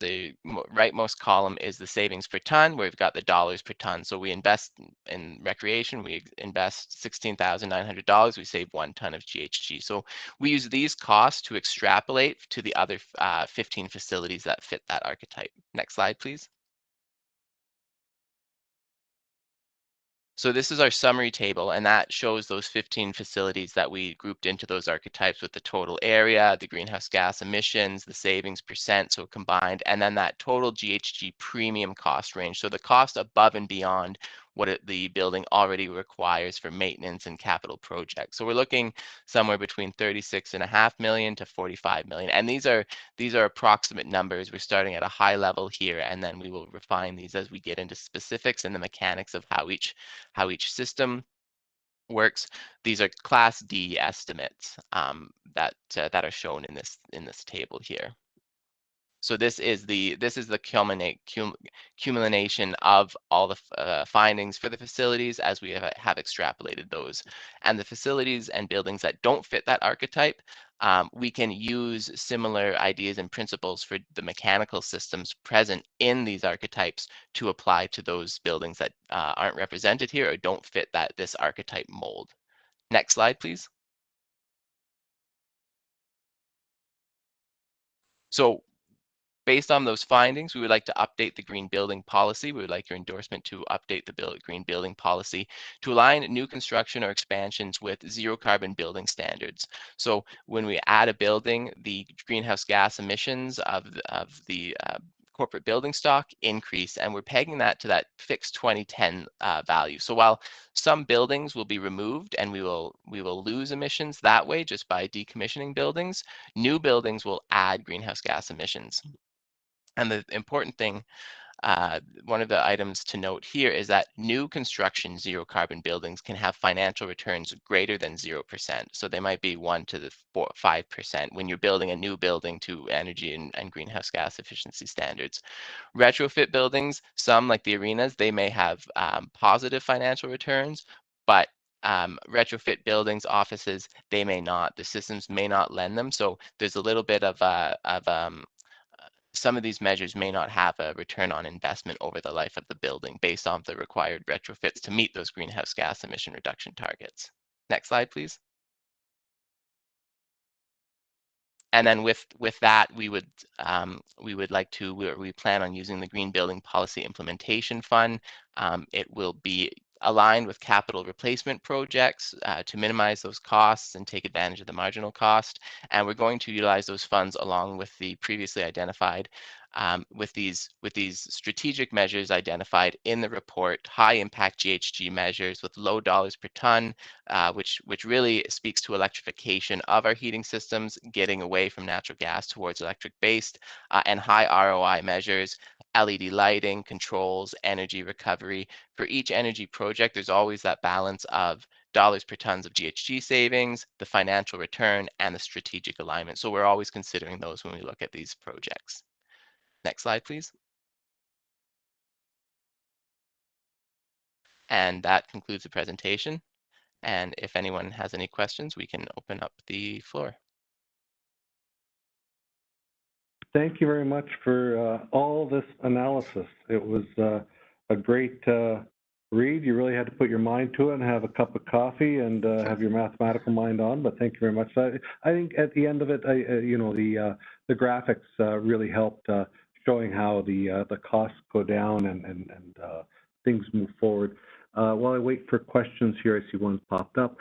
the rightmost column is the savings per ton, where we've got the dollars per ton. So we invest in recreation, we invest $16,900, we save 1 ton of GHG. So we use these costs to extrapolate to the other 15 facilities that fit that archetype. Next slide, please. So this is our summary table, and that shows those 15 facilities that we grouped into those archetypes with the total area, the greenhouse gas emissions, the savings percent, so combined, and then that total GHG premium cost range. So the cost above and beyond what the building already requires for maintenance and capital projects. So we're looking somewhere between 36.5 million to 45 million. And these are approximate numbers. We're starting at a high level here, and then we will refine these as we get into specifics and the mechanics of how each system works. These are Class D estimates that are shown in this table here. So this is the culmination of all the findings for the facilities as we have extrapolated those. And the facilities and buildings that don't fit that archetype, we can use similar ideas and principles for the mechanical systems present in these archetypes to apply to those buildings that aren't represented here or don't fit this archetype mold. Next slide, please. So based on those findings, we would like to update the green building policy. We would like your endorsement to update the green building policy to align new construction or expansions with zero carbon building standards. So when we add a building, the greenhouse gas emissions of the corporate building stock increase, and we're pegging that to that fixed 2010 value. So while some buildings will be removed and we will lose emissions that way just by decommissioning buildings, new buildings will add greenhouse gas emissions. And the important thing, one of the items to note here is that new construction zero carbon buildings can have financial returns greater than 0%. So they might be 1 to the 5% when you're building a new building to energy and greenhouse gas efficiency standards. Retrofit buildings, some like the arenas, they may have positive financial returns, but retrofit buildings, offices, they may not. The systems may not lend them. So there's a little bit of some of these measures may not have a return on investment over the life of the building based on the required retrofits to meet those greenhouse gas emission reduction targets. Next slide, please. And then with that, we plan on using the Green Building Policy Implementation Fund. It will be aligned with capital replacement projects to minimize those costs and take advantage of the marginal cost. And we're going to utilize those funds along with the previously identified with these strategic measures identified in the report, high impact GHG measures with low dollars per ton, which really speaks to electrification of our heating systems, getting away from natural gas towards electric based, and high ROI measures, LED lighting, controls, energy recovery. For each energy project, there's always that balance of dollars per tons of GHG savings, the financial return, and the strategic alignment. So we're always considering those when we look at these projects. Next slide, please. And that concludes the presentation. And if anyone has any questions, we can open up the floor. Thank you very much for all this analysis. It was a great read. You really had to put your mind to it and have a cup of coffee and have your mathematical mind on, but thank you very much. I think at the end of it, the graphics really helped showing how the costs go down and things move forward. While I wait for questions here, I see one's popped up.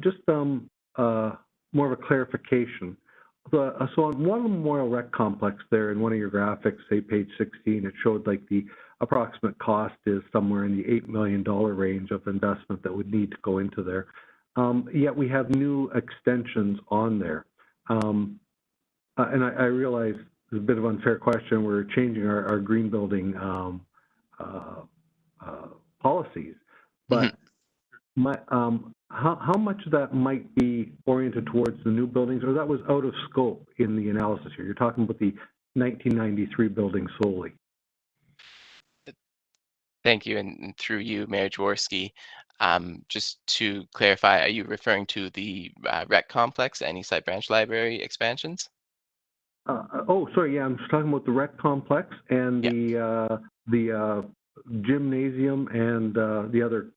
Just more of a clarification. So on one Memorial Rec Complex there in one of your graphics, say page 16, it showed like the approximate cost is somewhere in the $8 million range of investment that would need to go into there. yet we have new extensions on there. And I realize it's a bit of an unfair question. We're changing our green building policies, but how much of that might be oriented towards the new buildings, or that was out of scope in the analysis here? You're talking about the 1993 building solely. Thank you, and through you, Mayor Jaworski. Just to clarify, are you referring to the rec complex and Eastside Branch Library expansions? Oh, sorry. Yeah, I'm just talking about the rec complex and the gymnasium and the other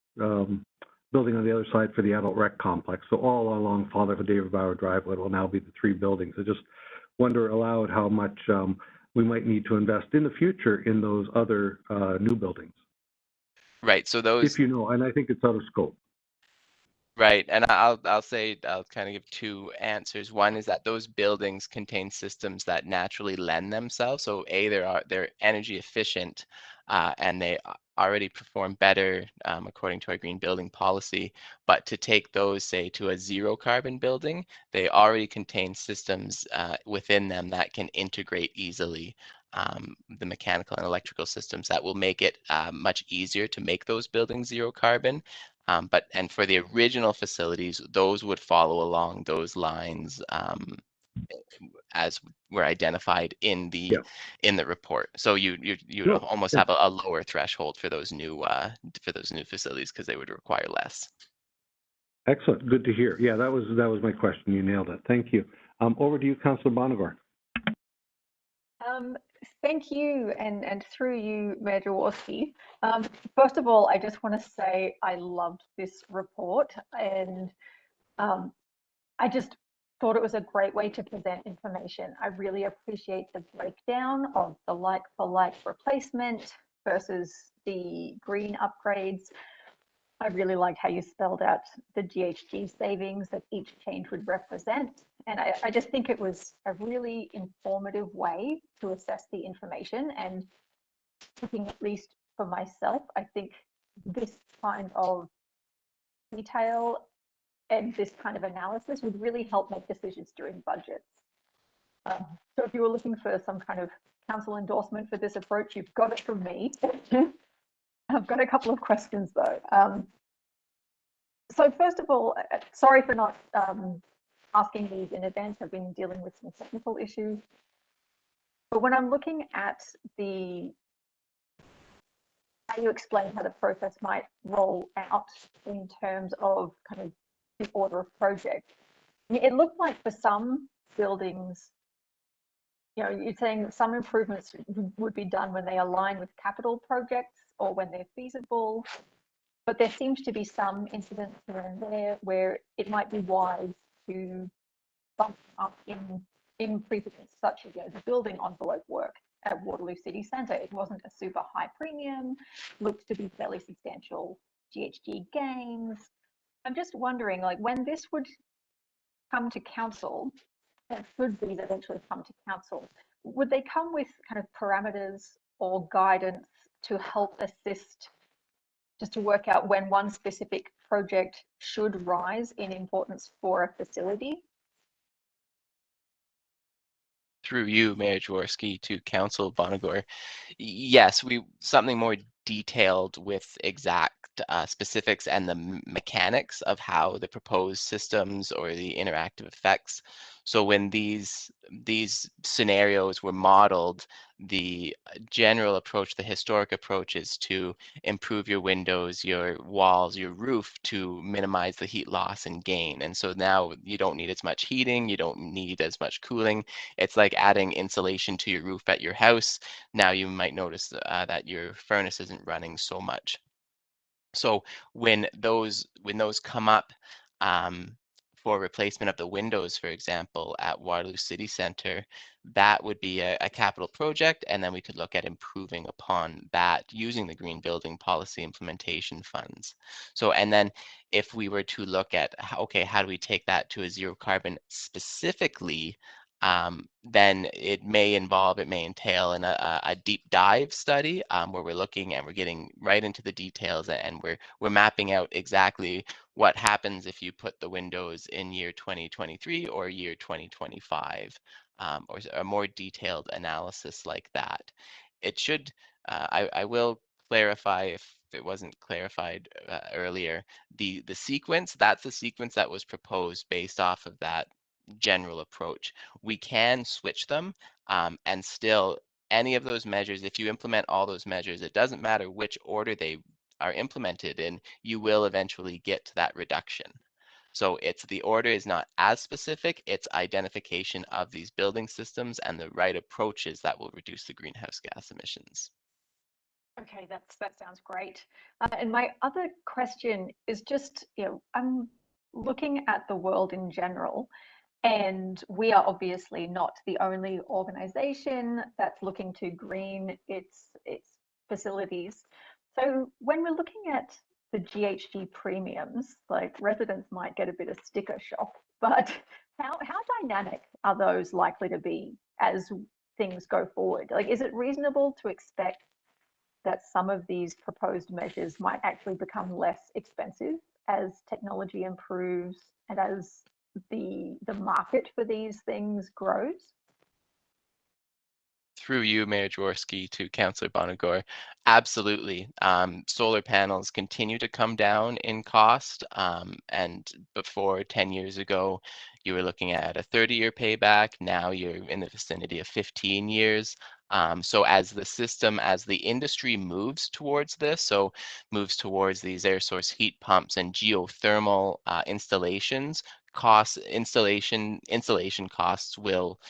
building on the other side for the adult rec complex. So all along Father David Bauer Drive, it will now be the 3 buildings. I just wonder aloud how much we might need to invest in the future in those other new buildings. Right. So those, if you know, and I think it's out of scope. Right, and I'll kind of give 2 answers. One is that those buildings contain systems that naturally lend themselves. So they're energy efficient, and they already perform better according to our green building policy. But to take those, say, to a 0 carbon building, they already contain systems within them that can integrate easily the mechanical and electrical systems that will make it much easier to make those buildings 0 carbon. And for the original facilities, those would follow along those lines as were identified in the report. So you almost have a lower threshold for those new facilities because they would require less. Excellent, good to hear. Yeah, that was my question. You nailed it. Thank you. Over to you, Councillor Bonagor. Thank you, and through you, Mayor Jaworski. First of all, I just want to say I loved this report, and I just thought it was a great way to present information. I really appreciate the breakdown of the like-for-like replacement versus the green upgrades. I really liked how you spelled out the GHG savings that each change would represent. And I just think it was a really informative way to assess the information. And looking, at least for myself, I think this kind of detail and this kind of analysis would really help make decisions during budgets. So if you were looking for some kind of council endorsement for this approach, you've got it from me. I've got a couple of questions though. So first of all, sorry for not asking these in advance. I've been dealing with some technical issues. But when I'm looking at how you explain how the process might roll out in terms of kind of the order of project, it looked like for some buildings, you know, you're saying some improvements would be done when they align with capital projects or when they're feasible. But there seems to be some incidents here and there where it might be wise to bump up in precedents, such as the building envelope work at Waterloo City Centre. It wasn't a super high premium, looked to be fairly substantial GHG gains. I'm just wondering, like, when this would come to council, and should these eventually come to council, would they come with kind of parameters or guidance to help assist, just to work out when one specific project should rise in importance for a facility? Through you, Mayor Jaworski, to Council Bonagor. Yes, something more detailed with exact specifics and the mechanics of how the proposed systems or the interactive effects. So when these scenarios were modeled, the general approach, the historic approach, is to improve your windows, your walls, your roof to minimize the heat loss and gain. And so now you don't need as much heating, you don't need as much cooling. It's like adding insulation to your roof at your house. Now you might notice that your furnace isn't running so much. So when those come up for replacement of the windows, for example, at Waterloo City Centre, that would be a capital project, and then we could look at improving upon that using the green building policy implementation funds. So, and then if we were to look at, how do we take that to a 0 carbon specifically, then it may entail a deep dive study where we're looking and we're getting right into the details, and we're mapping out exactly what happens if you put the windows in year 2023 or year 2025, or a more detailed analysis like that. It should, I will clarify if it wasn't clarified earlier, the sequence, that's the sequence that was proposed based off of that general approach. We can switch them, and still any of those measures, if you implement all those measures, it doesn't matter which order they are implemented in, you will eventually get to that reduction. So it's the order is not as specific, it's identification of these building systems and the right approaches that will reduce the greenhouse gas emissions. Okay, that sounds great. And my other question is just, I'm looking at the world in general, and we are obviously not the only organization that's looking to green its facilities. So when we're looking at the GHG premiums, like residents might get a bit of sticker shock, but how dynamic are those likely to be as things go forward? Like, is it reasonable to expect that some of these proposed measures might actually become less expensive as technology improves and as the market for these things grows? Through you, Mayor Jaworski, to Councillor Bonagor, absolutely. Solar panels continue to come down in cost, and before 10 years ago, you were looking at a 30-year payback. Now you're in the vicinity of 15 years. So as the system, as the industry moves towards this, so moves towards these air source heat pumps and geothermal installations, installation costs will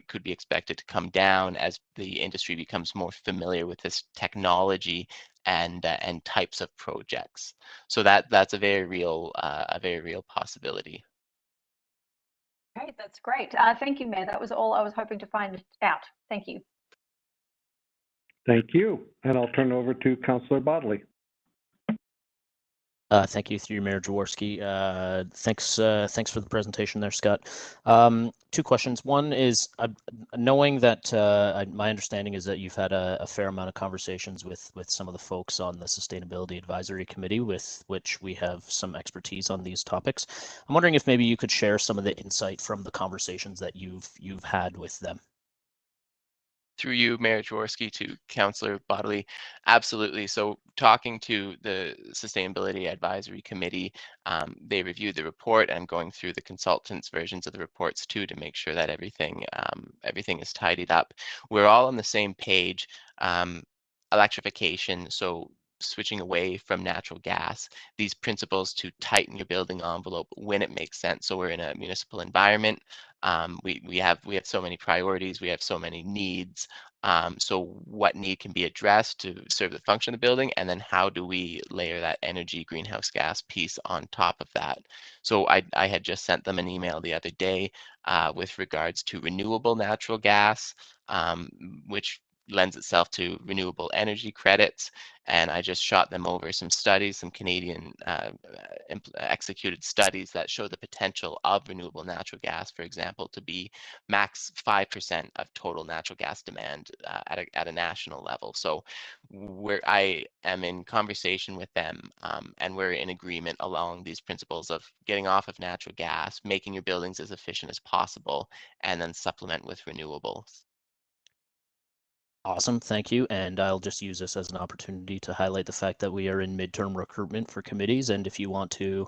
could be expected to come down as the industry becomes more familiar with this technology and types of projects. So that's a very real possibility. Okay, that's great. Thank you, Mayor. That was all I was hoping to find out. Thank you. Thank you. And I'll turn it over to Councillor Bodley. Thank you, through Mayor Jaworski. Thanks for the presentation there, Scott. Two questions. One is, knowing that my understanding is that you've had a fair amount of conversations with some of the folks on the Sustainability Advisory Committee, with which we have some expertise on these topics. I'm wondering if maybe you could share some of the insight from the conversations that you've had with them. Through you, Mayor Jaworski, to Councillor Bodley, absolutely. So talking to the Sustainability Advisory Committee, they reviewed the report and going through the consultants' versions of the reports too, to make sure that everything is tidied up. We're all on the same page. Electrification, so switching away from natural gas, these principles to tighten your building envelope when it makes sense. So we're in a municipal environment. We have so many priorities, we have so many needs. So what need can be addressed to serve the function of the building, and then how do we layer that energy greenhouse gas piece on top of that? So I had just sent them an email the other day with regards to renewable natural gas, which lends itself to renewable energy credits, and I just shot them over some studies, some Canadian executed studies that show the potential of renewable natural gas, for example, to be max 5% of total natural gas demand at a national level. So I am in conversation with them, and we're in agreement along these principles of getting off of natural gas, making your buildings as efficient as possible, and then supplement with renewables. Awesome, thank you. And I'll just use this as an opportunity to highlight the fact that we are in midterm recruitment for committees. And if you want to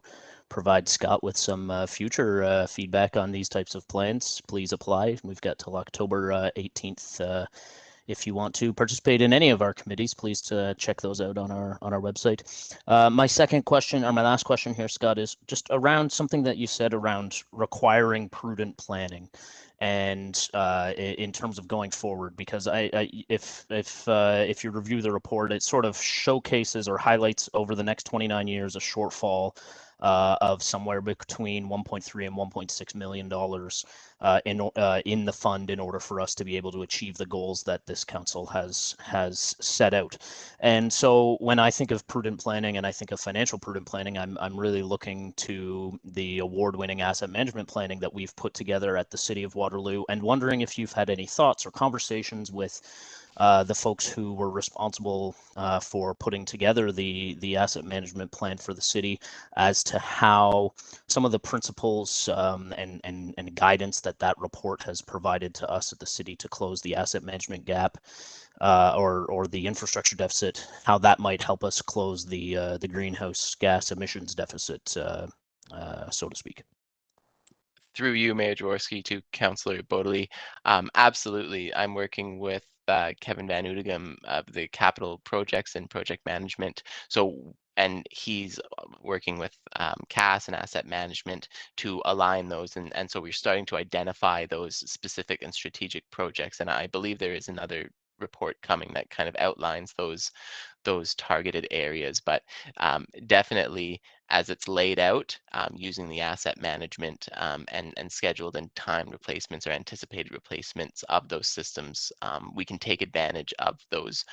provide Scott with some future feedback on these types of plans, please apply. We've got till October 18th. If you want to participate in any of our committees, please check those out on our website. My second question, or my last question here, Scott, is just around something that you said around requiring prudent planning, and in terms of going forward, because if you review the report, it sort of showcases or highlights over the next 29 years a shortfall of somewhere between $1.3 and $1.6 million in the fund, in order for us to be able to achieve the goals that this council has set out. And so when I think of prudent planning and I think of financial prudent planning, I'm really looking to the award-winning asset management planning that we've put together at the City of Waterloo, and wondering if you've had any thoughts or conversations with the folks who were responsible for putting together the asset management plan for the city as to how some of the principles and guidance that report has provided to us at the city to close the asset management gap or the infrastructure deficit, how that might help us close the greenhouse gas emissions deficit, so to speak. Through you, Mayor Jaworski, to Councillor Bodley. Absolutely, I'm working with Kevin Van Oudegem of the Capital Projects and Project Management. And he's working with CAS and Asset Management to align those. And so we're starting to identify those specific and strategic projects. And I believe there is another report coming that kind of outlines those targeted areas. But definitely, as it's laid out, using the asset management and scheduled and timed replacements or anticipated replacements of those systems, we can take advantage of those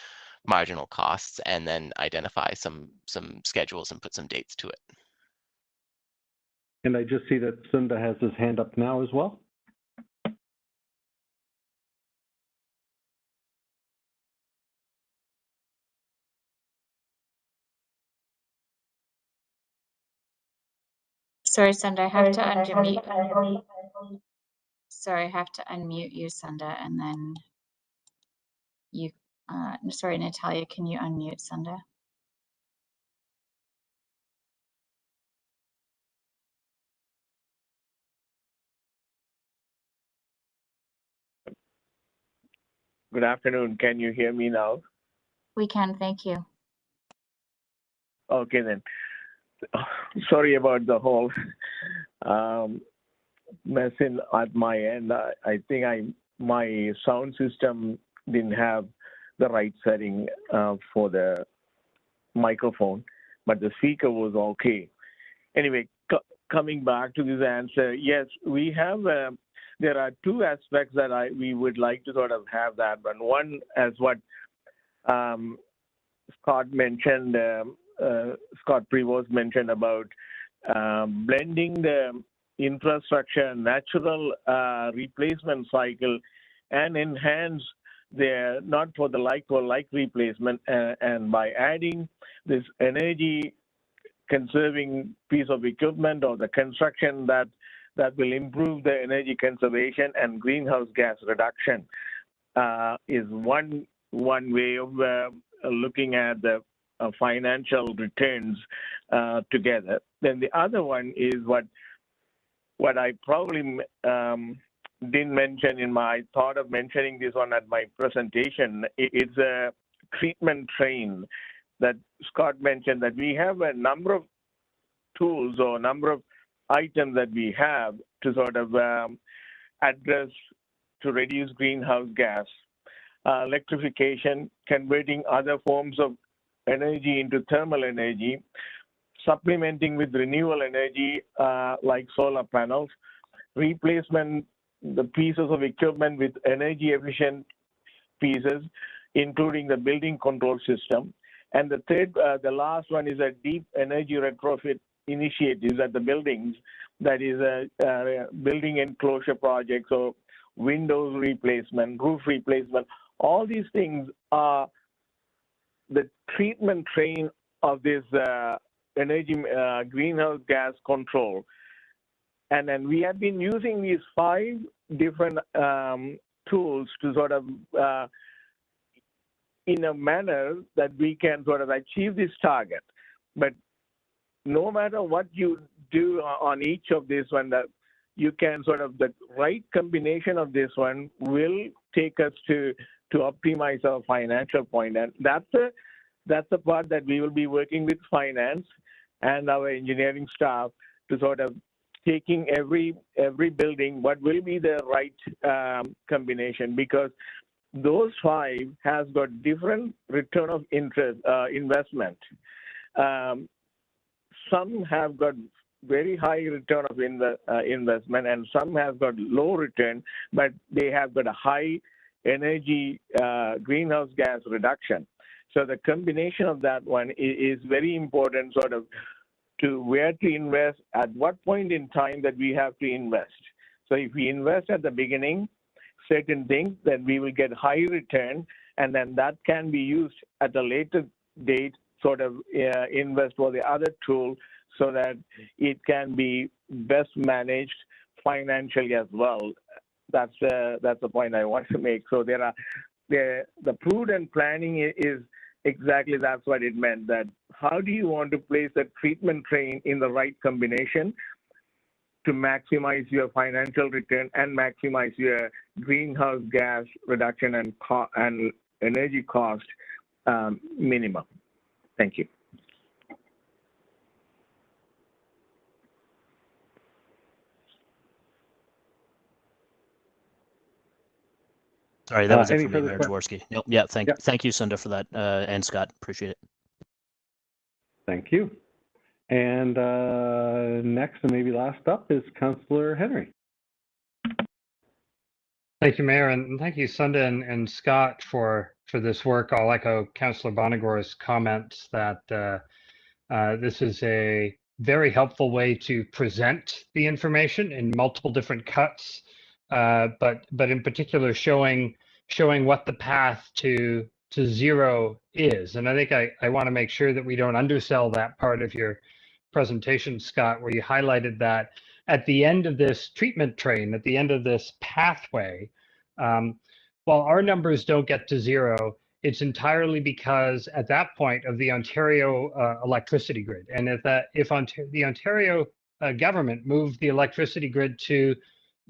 marginal costs and then identify some schedules and put some dates to it. And I just see that Sunda has his hand up now as well. Sorry, Sunda, I have to unmute. Sorry, I have to unmute you, Sunda, and then you. Sorry, Natalia, can you unmute Sunda? Good afternoon. Can you hear me now? We can, thank you. Okay then. Sorry about the whole mess at my end. I think my sound system didn't have the right setting for the microphone, but the speaker was okay. Anyway, coming back to this answer, yes, we have. There are two aspects that we would like to sort of have that. But one, as what Scott mentioned, Scott Prevost mentioned about blending the infrastructure natural replacement cycle and enhance their not for the like for like replacement, and by adding this energy conserving piece of equipment or the construction that will improve the energy conservation and greenhouse gas reduction is one way of looking at the financial returns together. Then the other one is what I probably didn't mention in my thought of mentioning this one at my presentation. It's a treatment train that Scott mentioned, that we have a number of tools or a number of items that we have to sort of address to reduce greenhouse gas. Electrification, converting other forms of energy into thermal energy, supplementing with renewable energy like solar panels, replacement the pieces of equipment with energy efficient pieces, including the building control system. And the third, the last one is a deep energy retrofit initiatives at the buildings, that is a building enclosure projects or windows replacement, roof replacement. All these things are the treatment train of this energy greenhouse gas control. And then we have been using these 5 different tools to sort of in a manner that we can sort of achieve this target. But no matter what you do on each of these one, that you can sort of, the right combination of this one will take us to optimize our financial point. And that's the part that we will be working with finance and our engineering staff to sort of taking every building, what will be the right combination, because those 5 has got different return of interest investment. Some have got very high return of investment, and some have got low return, but they have got a high energy greenhouse gas reduction. So the combination of that one is very important, sort of to where to invest, at what point in time that we have to invest. So if we invest at the beginning, certain things, then we will get high return. and then that can be used at a later date, sort of invest for the other tool so that it can be best managed financially as well. That's the point I want to make. So there are the prudent planning is exactly that's what it meant. That how do you want to place a treatment train in the right combination to maximize your financial return and maximize your greenhouse gas reduction and energy cost minimum. Thank you. Sorry, that was it Any for me, further Mayor questions? Jaworski. Nope. Yeah, thank you, Sunda, for that, and Scott. Appreciate it. Thank you. And next and maybe last up is Councillor Henry. Thank you, Mayor, and thank you, Sunda and Scott, for this work. I'll echo Councillor Bonagor's comments that this is a very helpful way to present the information in multiple different cuts, but in particular showing what the path to zero is. And I think I want to make sure that we don't undersell that part of your presentation, Scott, where you highlighted that at the end of this treatment train, at the end of this pathway, while our numbers don't get to zero, it's entirely because at that point of the Ontario electricity grid. And if the Ontario government moved the electricity grid to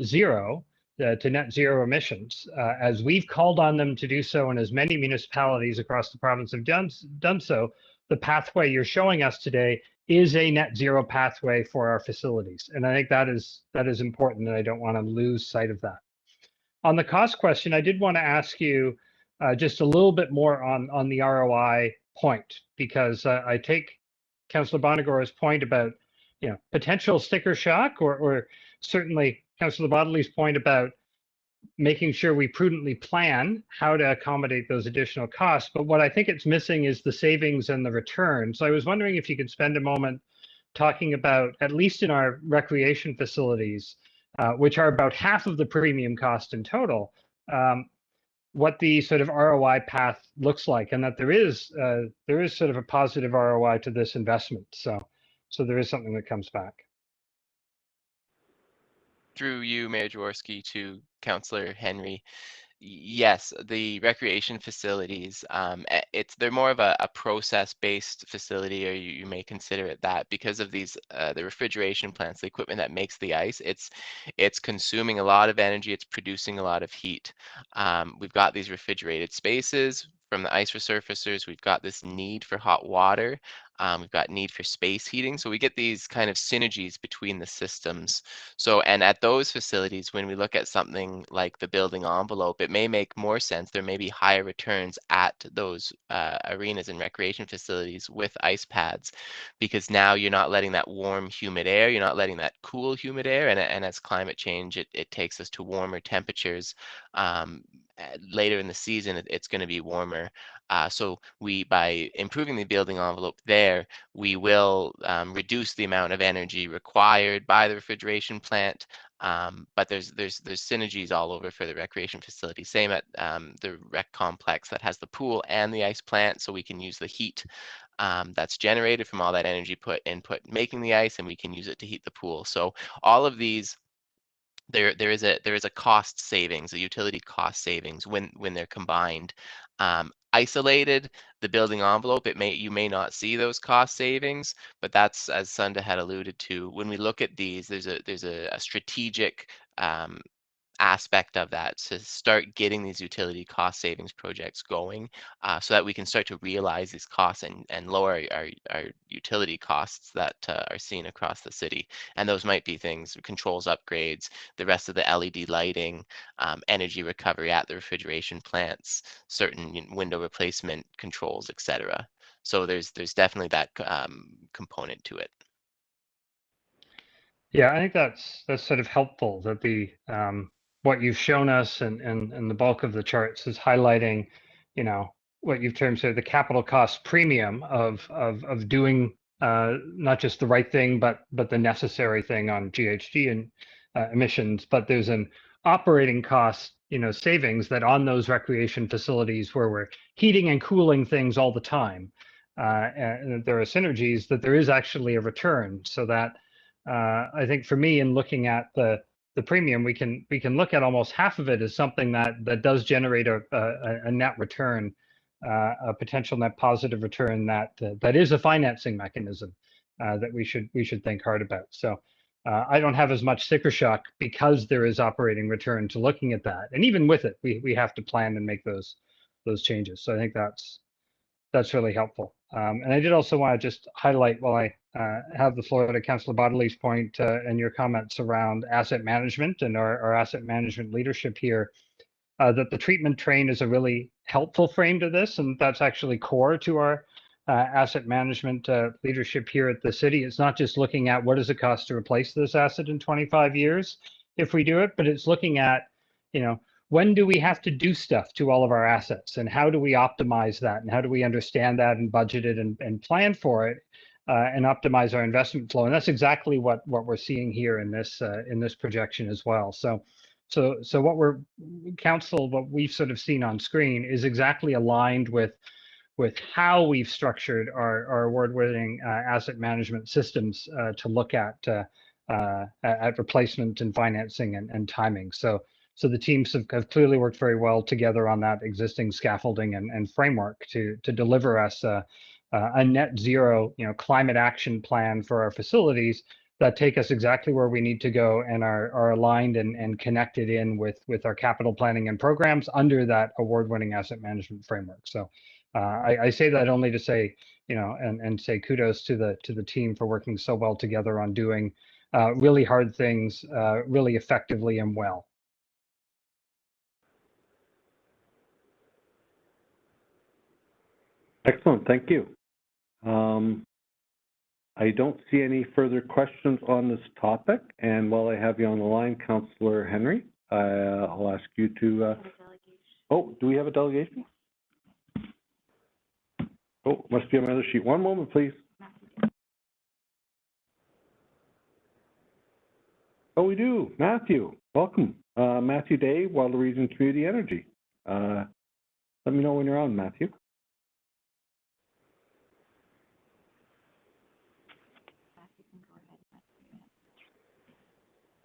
zero, to net zero emissions, as we've called on them to do so, and as many municipalities across the province have done so, the pathway you're showing us today is a net zero pathway for our facilities. And I think that is important, and I don't want to lose sight of that. On the cost question, I did want to ask you just a little bit more on the ROI point, because I take Councillor Bonagor's point about potential sticker shock, or certainly Councillor Bodley's point about making sure we prudently plan how to accommodate those additional costs. But what I think it's missing is the savings and the return. So I was wondering if you could spend a moment talking about, at least in our recreation facilities, which are about half of the premium cost in total, what the sort of ROI path looks like, and that there is sort of a positive ROI to this investment. So there is something that comes back. Through you, Mayor Jaworski, to Councillor Henry. Yes, the recreation facilities, they're more of a process-based facility, or you may consider it that, because of these the refrigeration plants, the equipment that makes the ice. It's consuming a lot of energy. It's producing a lot of heat. We've got these refrigerated spaces from the ice resurfacers. We've got this need for hot water. We've got need for space heating. So we get these kind of synergies between the systems. So, and at those facilities, when we look at something like the building envelope, it may make more sense. There may be higher returns at those arenas and recreation facilities with ice pads, because now you're not letting that warm, humid air, you're not letting that cool, humid air. And as climate change, it takes us to warmer temperatures. Later in the season, it's going to be warmer. So by improving the building envelope there, we will reduce the amount of energy required by the refrigeration plant. But there's synergies all over for the recreation facility. Same at the rec complex that has the pool and the ice plant, so we can use the heat that's generated from all that energy input making the ice, and we can use it to heat the pool. So all of these, there is a cost savings, a utility cost savings when they're combined. Isolated, the building envelope, you may not see those cost savings, but that's, as Sunda had alluded to, when we look at these, there's a strategic aspect of that to start getting these utility cost savings projects going, so that we can start to realize these costs and lower our utility costs that are seen across the city. And those might be things, controls upgrades, the rest of the LED lighting, energy recovery at the refrigeration plants, certain window replacement controls, etc. So there's definitely that component to it. Yeah, I think that's sort of helpful, that the what you've shown us and the bulk of the charts is highlighting, what you've termed sort of the capital cost premium of doing not just the right thing, but the necessary thing on GHG emissions, but there's an operating cost, savings that on those recreation facilities where we're heating and cooling things all the time, and there are synergies that there is actually a return. So that I think for me, in looking at the premium, we can look at almost half of it as something that does generate a net return, a potential net positive return that is a financing mechanism that we should think hard about. So I don't have as much sticker shock because there is operating return to looking at that, and even with it, we have to plan and make those changes. So I think that's really helpful. And I did also want to just highlight, while I have the floor, to Councillor Bodley's point and your comments around asset management and our asset management leadership here, that the treatment train is a really helpful frame to this, and that's actually core to our asset management leadership here at the city. It's not just looking at what does it cost to replace this asset in 25 years if we do it, but it's looking at, when do we have to do stuff to all of our assets, and how do we optimize that, and how do we understand that and budget it and plan for it, and optimize our investment flow. And that's exactly what we're seeing here in this projection as well. So what we've sort of seen on screen is exactly aligned with how we've structured our award-winning asset management systems to look at replacement and financing and timing. So the teams have clearly worked very well together on that existing scaffolding and framework to deliver us a net zero, climate action plan for our facilities that take us exactly where we need to go and are aligned and connected in with our capital planning and programs under that award-winning asset management framework. So I say that only to say, and say kudos to the team for working so well together on doing really hard things really effectively and well. Excellent, thank you. I don't see any further questions on this topic, and while I have you on the line, Councillor Henry, I'll ask you to. Oh, do we have a delegation? Oh, must be on my other sheet. One moment, please. Oh, we do. Matthew, welcome. Matthew Day, Waterloo Region Community Energy. Let me know when you're on, Matthew.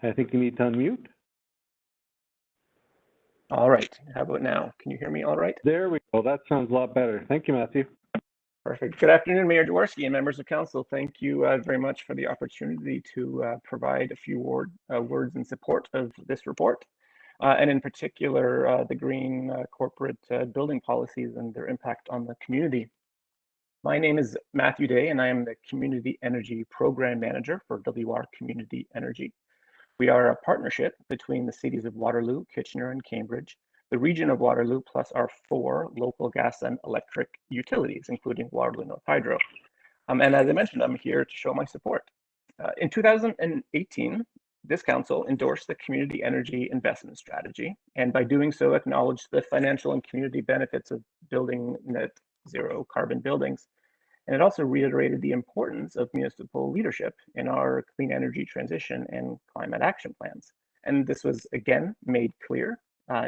I think you need to unmute. All right. How about now? Can you hear me all right? There we go. That sounds a lot better. Thank you, Matthew. Perfect. Good afternoon, Mayor Jaworski and members of council. Thank you very much for the opportunity to provide a few words in support of this report, and in particular, the green corporate building policies and their impact on the community. My name is Matthew Day, and I am the Community Energy Program Manager for WR Community Energy. We are a partnership between the cities of Waterloo, Kitchener, and Cambridge, the region of Waterloo, plus our 4 local gas and electric utilities, including Waterloo North Hydro. And as I mentioned, I'm here to show my support. In 2018, this council endorsed the Community Energy Investment Strategy, and by doing so, acknowledged the financial and community benefits of building net zero carbon buildings. And it also reiterated the importance of municipal leadership in our clean energy transition and climate action plans. And this was again made clear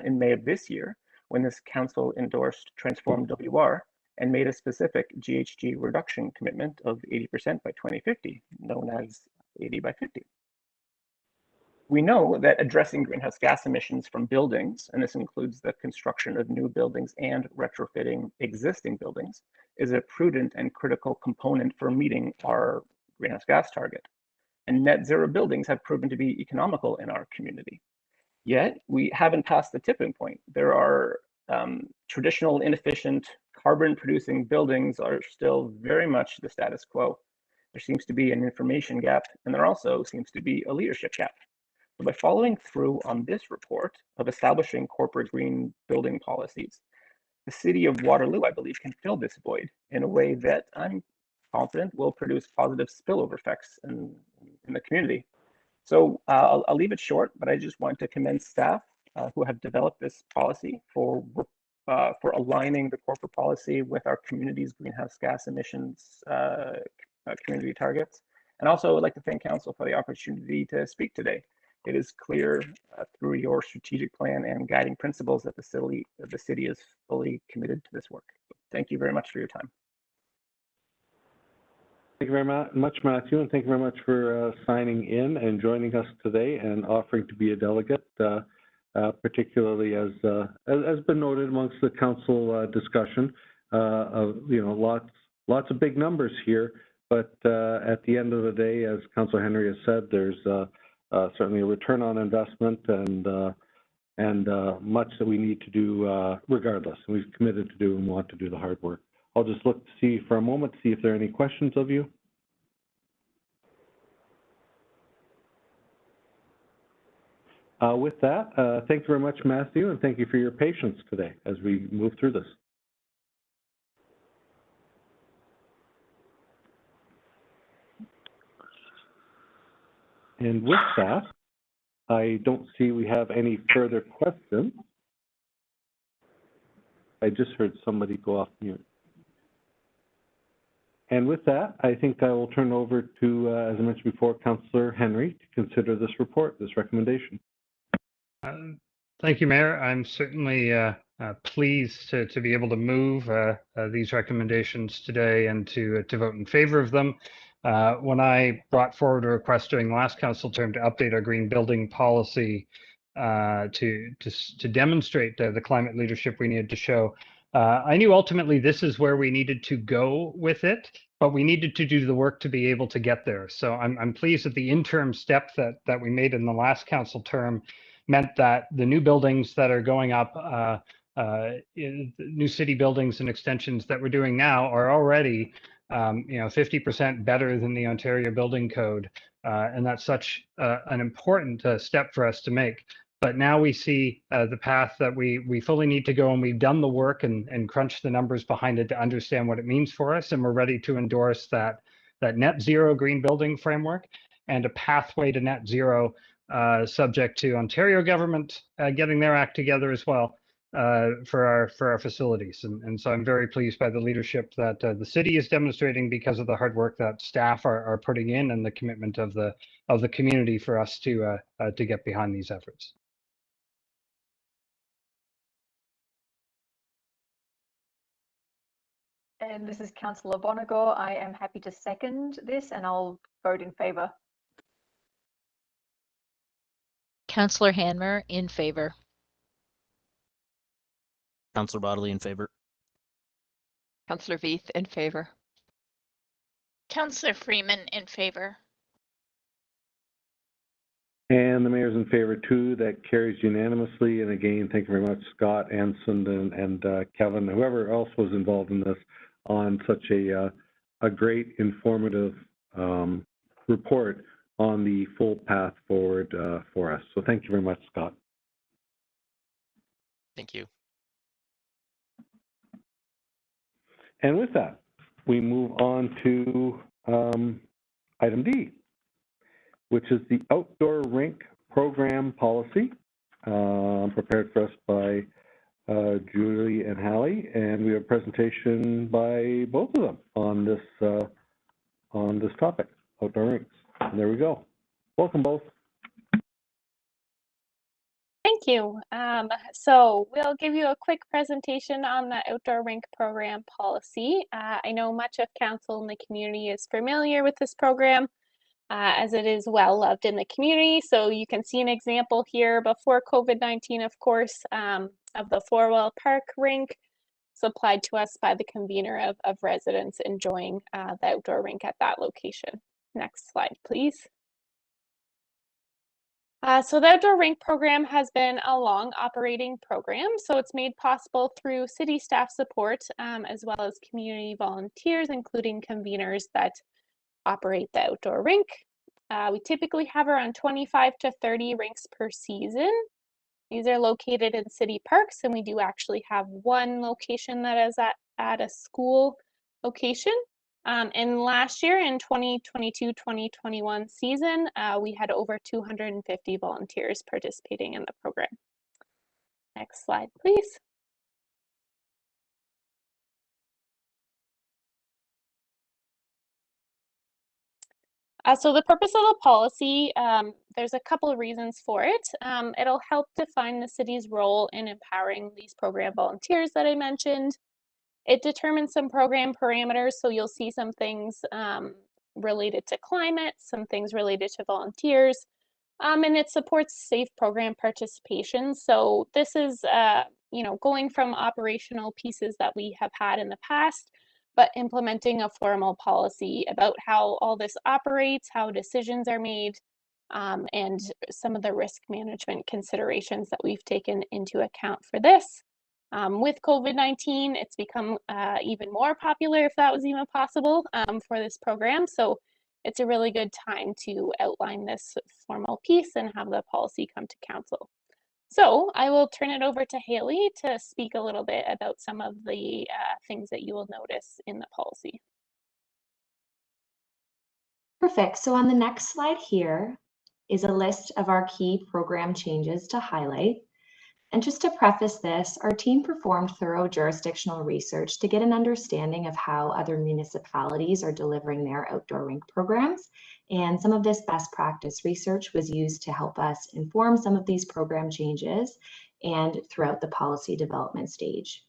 in May of this year, when this council endorsed Transform WR and made a specific GHG reduction commitment of 80% by 2050, known as 80 by 50. We know that addressing greenhouse gas emissions from buildings, and this includes the construction of new buildings and retrofitting existing buildings, is a prudent and critical component for meeting our greenhouse gas target. And net zero buildings have proven to be economical in our community. Yet we haven't passed the tipping point. There are traditional, inefficient, carbon-producing buildings are still very much the status quo. There seems to be an information gap, and there also seems to be a leadership gap. So by following through on this report of establishing corporate green building policies, the city of Waterloo, I believe, can fill this void in a way that I'm confident will produce positive spillover effects in the community. So I'll leave it short, but I just want to commend staff who have developed this policy for aligning the corporate policy with our community's greenhouse gas emissions community targets. And also I'd like to thank council for the opportunity to speak today. it is clear through your strategic plan and guiding principles that the city is fully committed to this work. Thank you very much for your time. Thank you very much, Matthew, and thank you very much for signing in and joining us today and offering to be a delegate, particularly as has been noted amongst the council discussion of lots of big numbers here, but at the end of the day, as Councillor Henry has said, there's certainly a return on investment and much that we need to do regardless. And we've committed to do and want to do the hard work. I'll just look to see for a moment, see if there are any questions of you. With that, thank you very much, Matthew, and thank you for your patience today as we move through this. And with that, I don't see we have any further questions. I just heard somebody go off mute. And with that, I think I will turn over to, as I mentioned before, Councillor Henry to consider this report, this recommendation. Thank you, Mayor. I'm certainly pleased to be able to move these recommendations today and to vote in favor of them. When I brought forward a request during the last council term to update our green building policy to demonstrate the climate leadership we needed to show, I knew ultimately this is where we needed to go with it, but we needed to do the work to be able to get there. So I'm pleased that the interim step that we made in the last council term meant that the new buildings that are going up, new city buildings and extensions that we're doing now are already 50% better than the Ontario Building Code. And that's such an important step for us to make. But now we see the path that we fully need to go, and we've done the work and crunched the numbers behind it to understand what it means for us. And we're ready to endorse that net zero green building framework and a pathway to net zero subject to Ontario government getting their act together as well for our facilities. And so I'm very pleased by the leadership that the city is demonstrating because of the hard work that staff are putting in and the commitment of the community for us to get behind these efforts. And this is Councillor Bonagor. I am happy to second this, and I'll vote in favour. Councillor Hanmer, in favor. Councillor Bodley, in favor. Councillor Veith, in favor. Councillor Freeman, in favor. And the mayor's in favor too. That carries unanimously. And again, thank you very much, Scott, Anson, and Kevin, whoever else was involved in this, on such a great informative report on the full path forward for us. So thank you very much, Scott. Thank you. And with that, we move on to item D, which is the outdoor rink program policy, prepared for us by Julie and Hallie, and we have a presentation by both of them on this topic, outdoor rinks. And there we go. Welcome both. Thank you. So we'll give you a quick presentation on the outdoor rink program policy. I know much of council and the community is familiar with this program, as it is well loved in the community. So you can see an example here before COVID-19, of course, of the four-wheel park rink supplied to us by the convener of residents enjoying the outdoor rink at that location. Next slide, please. So the outdoor rink program has been a long operating program. So it's made possible through city staff support, as well as community volunteers, including conveners that operate the outdoor rink. We typically have around 25 to 30 rinks per season. These are located in city parks, and we do actually have one location that is at a school location. And last year in 2022-2021 season, we had over 250 volunteers participating in the program. Next slide, please. So the purpose of the policy, there's a couple of reasons for it. It'll help define the city's role in empowering these program volunteers that I mentioned. It determines some program parameters, so you'll see some things related to climate, some things related to volunteers, and it supports safe program participation. So this is, going from operational pieces that we have had in the past, but implementing a formal policy about how all this operates, how decisions are made, and some of the risk management considerations that we've taken into account for this. With COVID-19, it's become even more popular, if that was even possible, for this program. So it's a really good time to outline this formal piece and have the policy come to council. So I will turn it over to Haley to speak a little bit about some of the things that you will notice in the policy. Perfect. So on the next slide here is a list of our key program changes to highlight. And just to preface this, our team performed thorough jurisdictional research to get an understanding of how other municipalities are delivering their outdoor rink programs. And some of this best practice research was used to help us inform some of these program changes and throughout the policy development stage.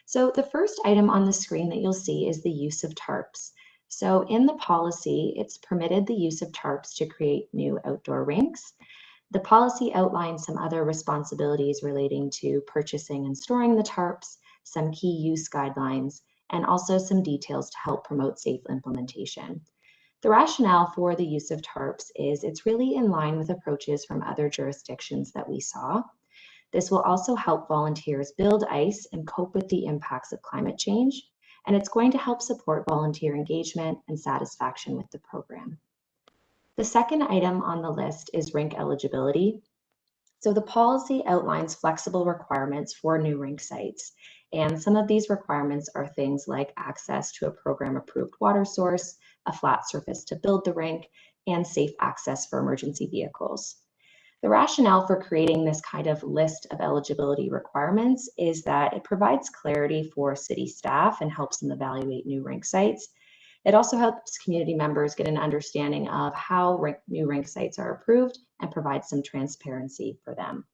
So the first item on the screen that you'll see is the use of tarps. So in the policy, it's permitted the use of tarps to create new outdoor rinks. The policy outlines some other responsibilities relating to purchasing and storing the tarps, some key use guidelines, and also some details to help promote safe implementation. The rationale for the use of tarps is it's really in line with approaches from other jurisdictions that we saw. This will also help volunteers build ice and cope with the impacts of climate change, and it's going to help support volunteer engagement and satisfaction with the program. The second item on the list is rink eligibility. So the policy outlines flexible requirements for new rink sites. And some of these requirements are things like access to a program-approved water source, a flat surface to build the rink, and safe access for emergency vehicles. The rationale for creating this kind of list of eligibility requirements is that it provides clarity for city staff and helps them evaluate new rink sites. It also helps community members get an understanding of how new rink sites are approved and provides some transparency for them.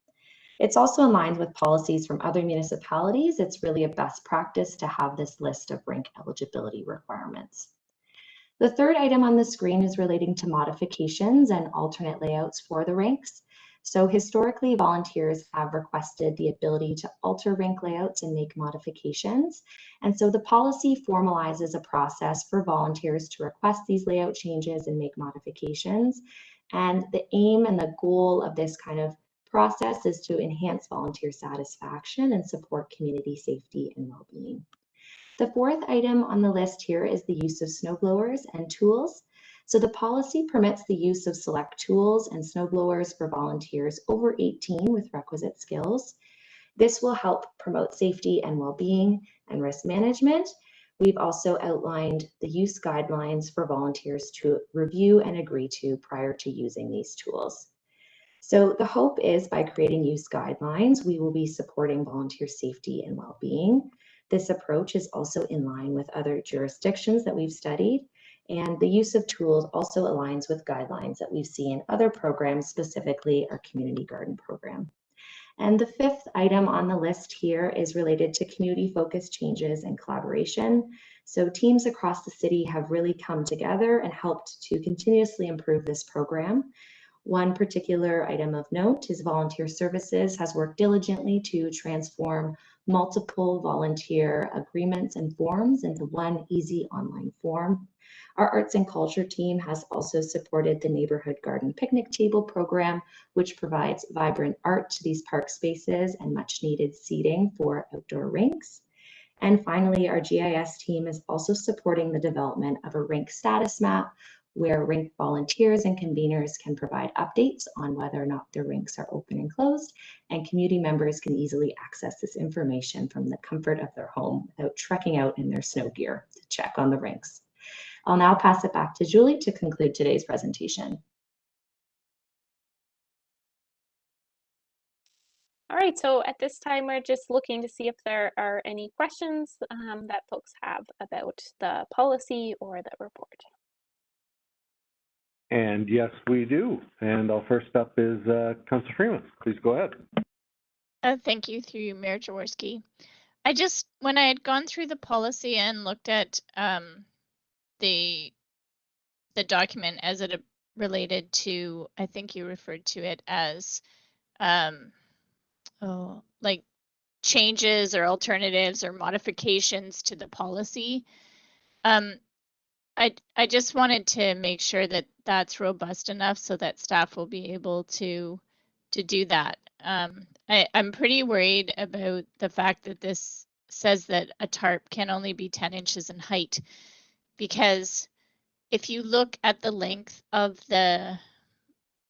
It's also in line with policies from other municipalities. It's really a best practice to have this list of rink eligibility requirements. The third item on the screen is relating to modifications and alternate layouts for the rinks. So historically, volunteers have requested the ability to alter rink layouts and make modifications. And so the policy formalizes a process for volunteers to request these layout changes and make modifications. And the aim and the goal of this kind of process is to enhance volunteer satisfaction and support community safety and well-being. The fourth item on the list here is the use of snow blowers and tools. So the policy permits the use of select tools and snow blowers for volunteers over 18 with requisite skills. This will help promote safety and well-being and risk management. We've also outlined the use guidelines for volunteers to review and agree to prior to using these tools. So the hope is by creating use guidelines, we will be supporting volunteer safety and well-being. This approach is also in line with other jurisdictions that we've studied. And the use of tools also aligns with guidelines that we've seen in other programs, specifically our community garden program. And the fifth item on the list here is related to community-focused changes and collaboration. So teams across the city have really come together and helped to continuously improve this program. One particular item of note is volunteer services has worked diligently to transform multiple volunteer agreements and forms into one easy online form. Our arts and culture team has also supported the neighborhood garden picnic table program, which provides vibrant art to these park spaces and much needed seating for outdoor rinks. And finally, our GIS team is also supporting the development of a rink status map where rink volunteers and conveners can provide updates on whether or not their rinks are open and closed, and community members can easily access this information from the comfort of their home without trekking out in their snow gear to check on the rinks. I'll now pass it back to Julie to conclude today's presentation. All right, so at this time, we're just looking to see if there are any questions that folks have about the policy or the report. And yes, we do. And our first up is Councilor Freeman. Please go ahead. Thank you, through you, Mayor Jaworski. When I had gone through the policy and looked at the document as it related to, I think you referred to it as, like changes or alternatives or modifications to the policy. I just wanted to make sure that that's robust enough so that staff will be able to do that. I'm pretty worried about the fact that this says that a tarp can only be 10 inches in height, because if you look at the length of the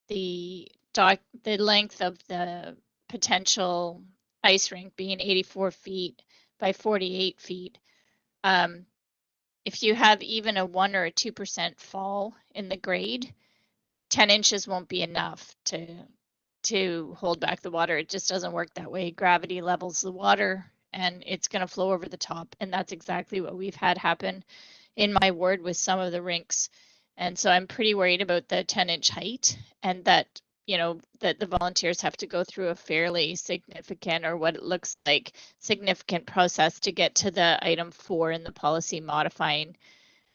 length of the potential ice rink being 84 feet by 48 feet, if you have even a 1 or a 2% fall in the grade, 10 inches won't be enough to hold back the water. It just doesn't work that way. Gravity levels the water and it's going to flow over the top. And that's exactly what we've had happen in my ward with some of the rinks. And so I'm pretty worried about the 10-inch height, and that, that the volunteers have to go through a fairly significant, or what it looks like significant, process to get to the item 4 in the policy modifying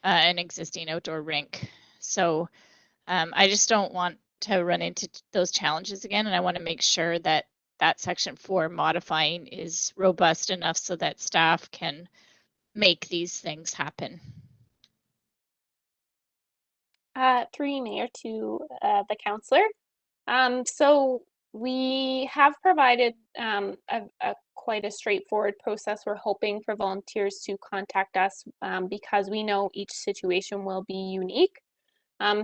an existing outdoor rink. So I just don't want to run into those challenges again. And I want to make sure that that section 4 modifying is robust enough so that staff can make these things happen. Through you, Mayor, to the councillor. So we have provided quite a straightforward process. We're hoping for volunteers to contact us because we know each situation will be unique.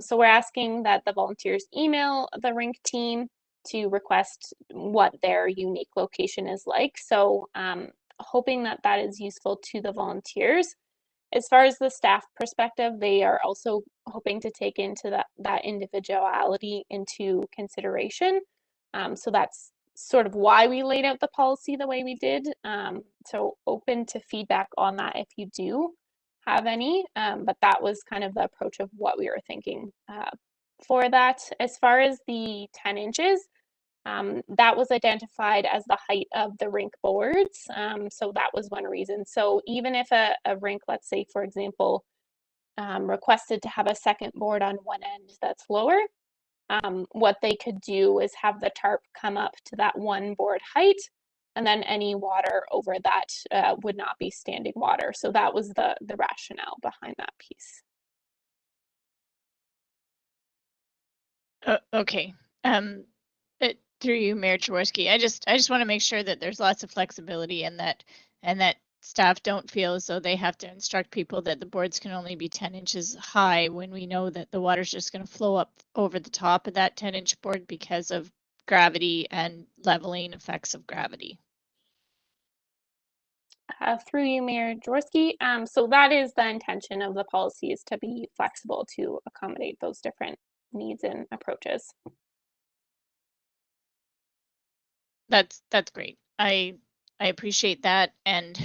So we're asking that the volunteers email the Rink team to request what their unique location is like. So hoping that that is useful to the volunteers. As far as the staff perspective, they are also hoping to take into that individuality into consideration. So that's sort of why we laid out the policy the way we did. So open to feedback on that if you do have any, but that was kind of the approach of what we were thinking for that. As far as the 10 inches, that was identified as the height of the rink boards. So that was one reason. So even if a rink, let's say, for example, requested to have a second board on one end that's lower, what they could do is have the tarp come up to that one board height, and then any water over that would not be standing water. So that was the rationale behind that piece. Okay. Through you, Mayor Jaworski, I just want to make sure that there's lots of flexibility, and that staff don't feel as though they have to instruct people that the boards can only be 10 inches high when we know that the water's just going to flow up over the top of that 10-inch board because of gravity and leveling effects of gravity. Through you, Mayor Jaworski. So that is the intention of the policy, is to be flexible to accommodate those different needs and approaches. That's great. I appreciate that, and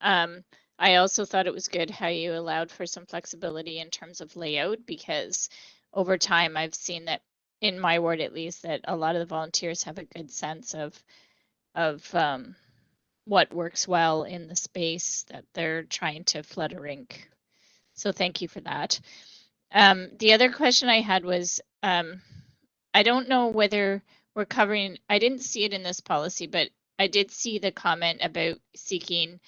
I also thought it was good how you allowed for some flexibility in terms of layout, because over time I've seen that in my ward, at least, that a lot of the volunteers have a good sense of what works well in the space that they're trying to flood a rink. So thank you for that. The other question I had was, I don't know whether we're covering, I didn't see it in this policy, but I did see the comment about seeking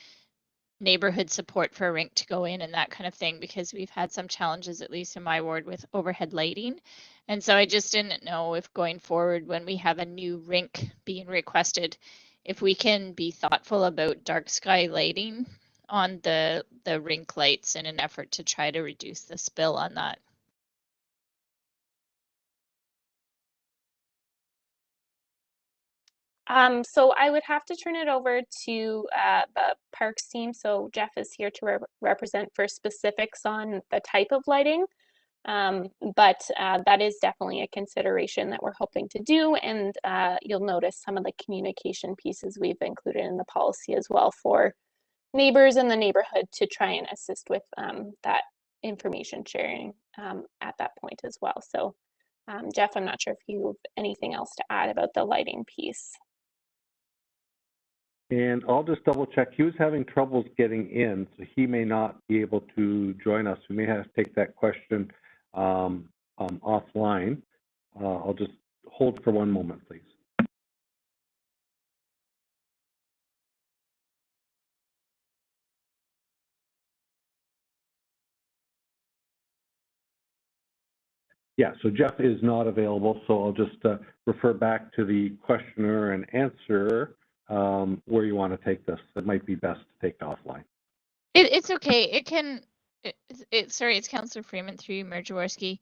neighborhood support for a rink to go in and that kind of thing, because we've had some challenges, at least in my ward, with overhead lighting. And so I just didn't know if going forward, when we have a new rink being requested, if we can be thoughtful about dark sky lighting on the rink lights in an effort to try to reduce the spill on that. So I would have to turn it over to the parks team. So Jeff is here to represent for specifics on the type of lighting. But that is definitely a consideration that we're hoping to do. And you'll notice some of the communication pieces we've included in the policy as well for neighbors in the neighborhood to try and assist with that information sharing at that point as well. So Jeff, I'm not sure if you have anything else to add about the lighting piece. And I'll just double check. He was having troubles getting in, so he may not be able to join us. We may have to take that question offline. I'll just hold for one moment, please. Yeah, so Jeff is not available, so I'll just refer back to the questioner and answer where you want to take this. It might be best to take offline. It's okay. It can. Sorry, it's Councillor Freeman through you, Mayor Jaworski.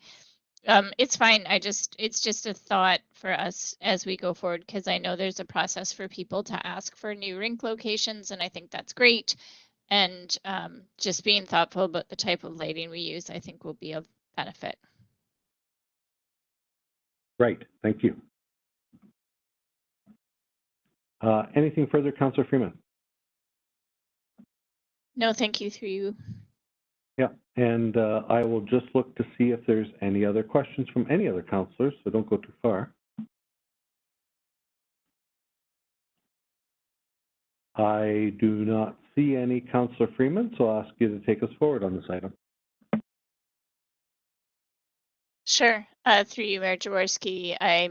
It's fine. It's just a thought for us as we go forward, because I know there's a process for people to ask for new rink locations, and I think that's great. And just being thoughtful about the type of lighting we use, I think will be of benefit. Great, thank you. Anything further, Councillor Freeman? No, thank you through you. Yeah, and I will just look to see if there's any other questions from any other councillors, so don't go too far. I do not see any, Councillor Freeman, so I'll ask you to take us forward on this item. Sure. Through you, Mayor Jaworski, I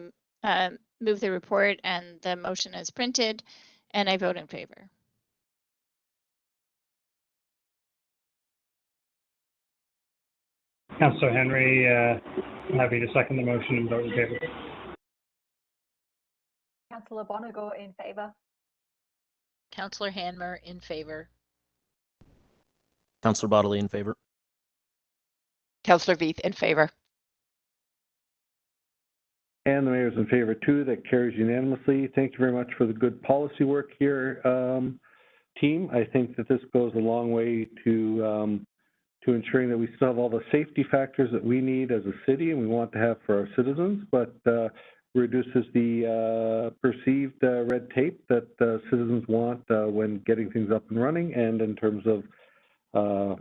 move the report and the motion as printed, and I vote in favor. Councillor Henry, happy to second the motion and vote in favor. Councillor Bonagor in favour. Councillor Hanmer in favor. Councillor Bodley in favor. Councillor Veith in favor. And the mayor's in favor too. That carries unanimously. Thank you very much for the good policy work here, team. I think that this goes a long way to ensuring that we still have all the safety factors that we need as a city and we want to have for our citizens, but reduces the perceived red tape that citizens want when getting things up and running, and in terms of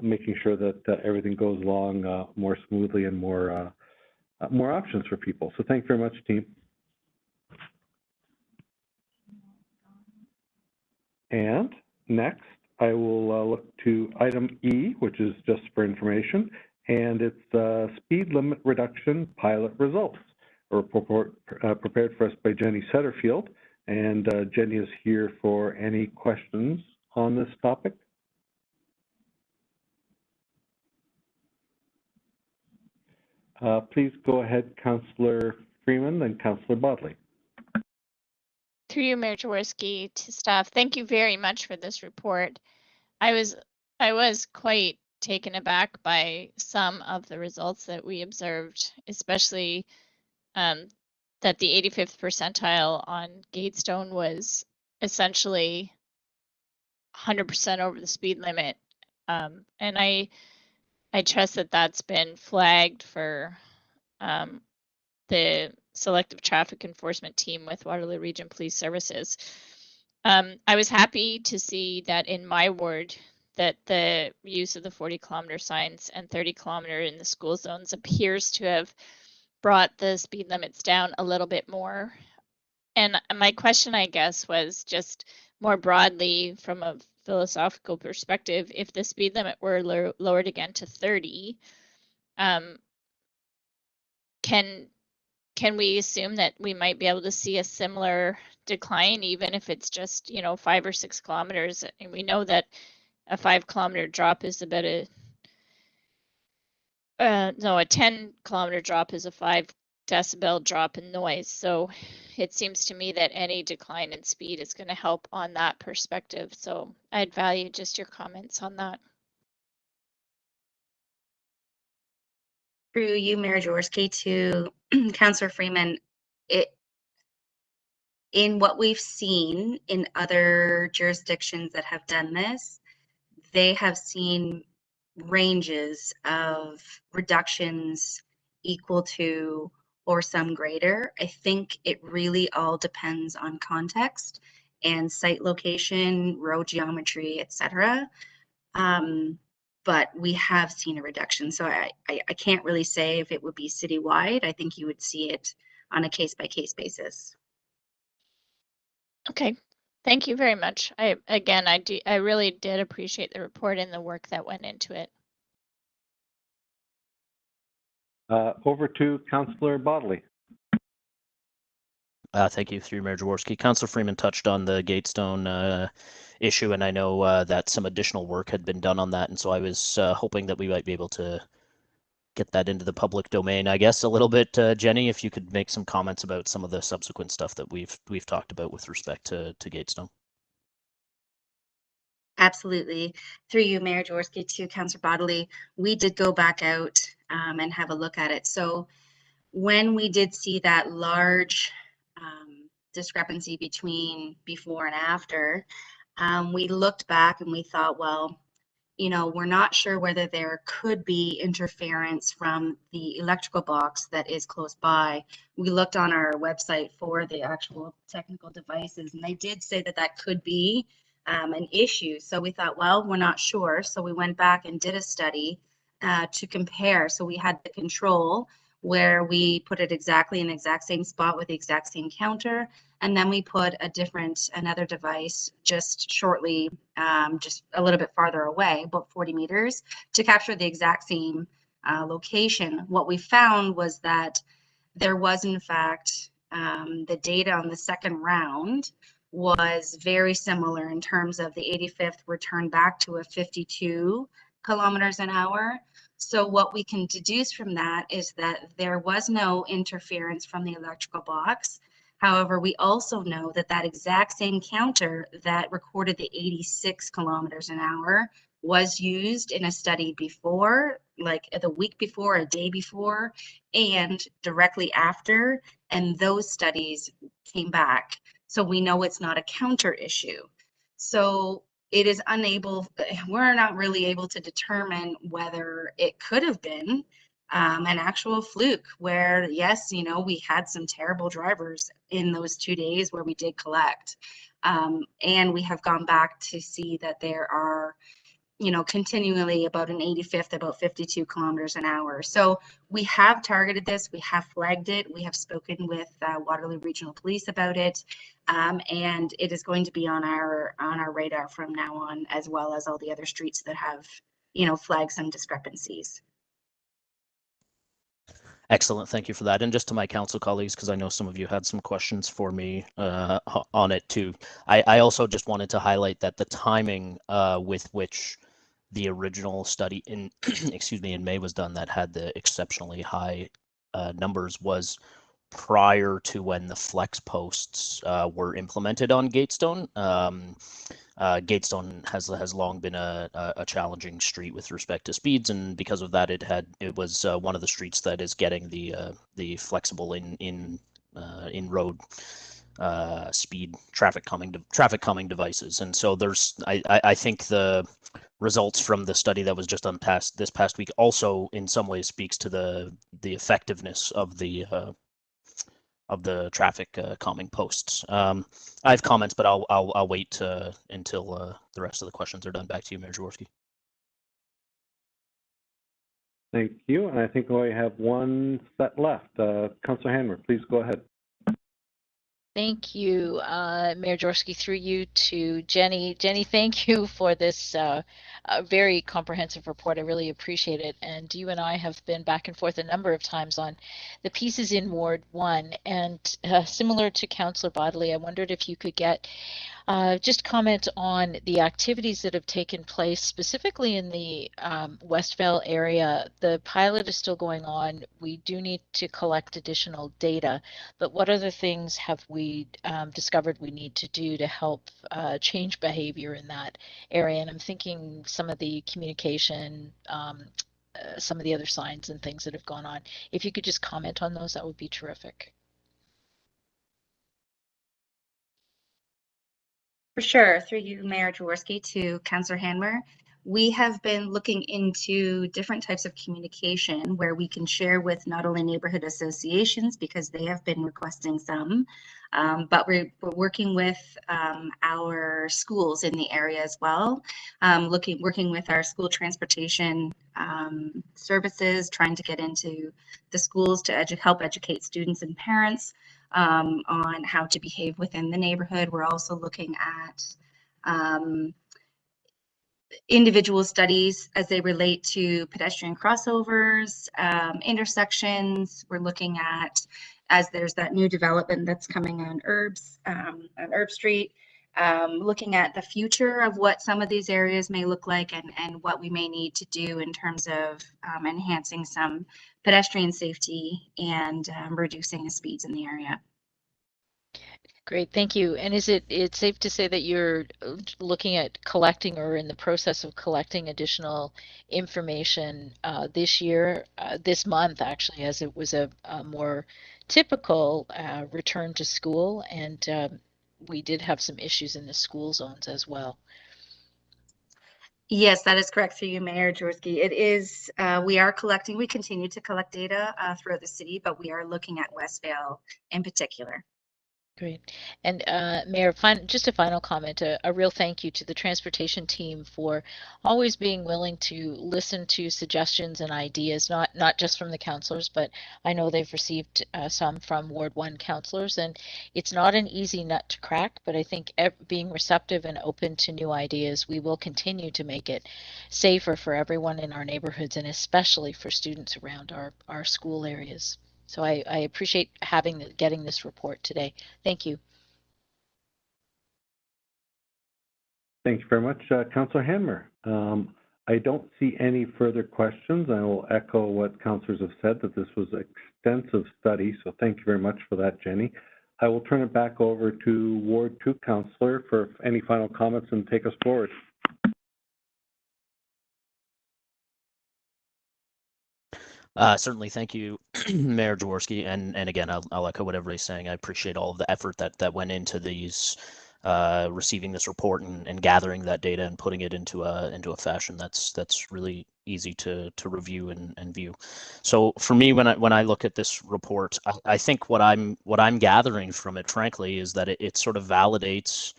making sure that everything goes along more smoothly and more options for people. So thank you very much, team. And next, I will look to item E, which is just for information, and it's speed limit reduction pilot results. A report prepared for us by Jenny Setterfield, and Jenny is here for any questions on this topic. Please go ahead, Councillor Freeman, then Councillor Bodley. Through you, Mayor Jaworski, to staff, thank you very much for this report. I was quite taken aback by some of the results that we observed, especially that the 85th percentile on Gatestone was essentially 100% over the speed limit. And I trust that that's been flagged for the selective traffic enforcement team with Waterloo Region Police Services. I was happy to see that in my ward that the use of the 40-kilometer signs and 30-kilometer in the school zones appears to have brought the speed limits down a little bit more. And my question, I guess, was just more broadly from a philosophical perspective, if the speed limit were lowered again to 30, can we assume that we might be able to see a similar decline, even if it's just, 5 or 6 kilometers? And we know that a 5-kilometer drop is about a 10-kilometer drop is a 5 decibel drop in noise. So it seems to me that any decline in speed is going to help on that perspective. So I'd value just your comments on that. Through you, Mayor Jaworski, to Councillor Freeman, in what we've seen in other jurisdictions that have done this, they have seen ranges of reductions equal to or some greater. I think it really all depends on context and site location, road geometry, etc. but we have seen a reduction. So I can't really say if it would be citywide. I think you would see it on a case-by-case basis. Okay, thank you very much. I really did appreciate the report and the work that went into it. Over to Councillor Bodley. Thank you, through Mayor Jaworski. Councillor Freeman touched on the Gatestone issue, and I know that some additional work had been done on that, and so I was hoping that we might be able to get that into the public domain, I guess, a little bit. Jenny, if you could make some comments about some of the subsequent stuff that we've talked about with respect to Gatestone. Absolutely. Through you, Mayor Jaworski, to Councillor Bodley, we did go back out and have a look at it. So when we did see that large discrepancy between before and after, we looked back and we thought, well, you know, we're not sure whether there could be interference from the electrical box that is close by. We looked on our website for the actual technical devices, and they did say that that could be an issue. So we thought, well, we're not sure. So we went back and did a study to compare. So we had the control where we put it exactly in the exact same spot with the exact same counter. And then we put another device just shortly, just a little bit farther away, about 40 meters, to capture the exact same location. What we found was that there was, in fact, the data on the second round was very similar in terms of the 85th returned back to a 52 kilometers an hour. So what we can deduce from that is that there was no interference from the electrical box. However, we also know that that exact same counter that recorded the 86 kilometers an hour was used in a study before, like the week before, a day before, and directly after, and those studies came back. So we know it's not a counter issue. So it is we're not really able to determine whether it could have been an actual fluke where, yes, you know, we had some terrible drivers in those 2 days where we did collect. And we have gone back to see that there are, you know, continually about an 85th, about 52 kilometers an hour. So we have targeted this, we have flagged it, we have spoken with Waterloo Regional Police about it, and it is going to be on our radar from now on, as well as all the other streets that have, you know, flagged some discrepancies. Excellent, thank you for that. And just to my council colleagues, because I know some of you had some questions for me on it too. I also just wanted to highlight that the timing with which the original study in in May was done that had the exceptionally high numbers was prior to when the flex posts were implemented on Gatestone. Gatestone has long been a challenging street with respect to speeds, and because of that, it was one of the streets that is getting the flexible in road speed traffic calming devices. And so I think the results from the study that was just this past week also in some ways speaks to the effectiveness of the traffic calming posts. I have comments, but I'll wait until the rest of the questions are done. Back to you, Mayor Jaworski. Thank you. And I think we have one set left. Councillor Hanmer, please go ahead. Thank you, Mayor Jaworski, through you to Jenny. Jenny, thank you for this very comprehensive report. I really appreciate it. And you and I have been back and forth a number of times on the pieces in Ward 1. And similar to Councillor Bodley, I wondered if you could get just comment on the activities that have taken place, specifically in the Westvale area. The pilot is still going on. We do need to collect additional data, but what other things have we discovered we need to do to help change behavior in that area? And I'm thinking some of the communication, some of the other signs and things that have gone on. If you could just comment on those, that would be terrific. For sure, through you, Mayor Jaworski, to Councillor Hanmer. We have been looking into different types of communication where we can share with not only neighborhood associations, because they have been requesting some, But we're working with our schools in the area as well, working with our school transportation services, trying to get into the schools to help educate students and parents on how to behave within the neighborhood. We're also looking at individual studies as they relate to pedestrian crossovers, intersections. We're looking at, as there's that new development that's coming on Herb Street, looking at the future of what some of these areas may look like and what we may need to do in terms of enhancing some pedestrian safety and reducing the speeds in the area. Great, thank you. And it's safe to say that you're looking at collecting or in the process of collecting additional information this year, this month actually, as it was a more typical return to school, and we did have some issues in the school zones as well. Yes, that is correct through you, Mayor Jaworski. It is, we continue to collect data throughout the city, but we are looking at Westvale in particular. Great. And Mayor, just a final comment, a real thank you to the transportation team for always being willing to listen to suggestions and ideas, not just from the councillors, but I know they've received some from Ward 1 councillors, and it's not an easy nut to crack, but I think being receptive and open to new ideas, we will continue to make it safer for everyone in our neighborhoods, and especially for students around our school areas. So I appreciate getting this report today. Thank you. Thank you very much, Councillor Hanmer. I don't see any further questions. I will echo what councillors have said, that this was an extensive study, so thank you very much for that, Jenny. I will turn it back over to Ward 2 Councillor for any final comments and take us forward. Certainly, thank you, Mayor Jaworski, and again, I'll echo what everybody's saying. I appreciate all of the effort that went into these, receiving this report and gathering that data and putting it into a fashion that's really easy to review and view. So for me, when I look at this report, I think what I'm gathering from it, frankly, is that it sort of validates.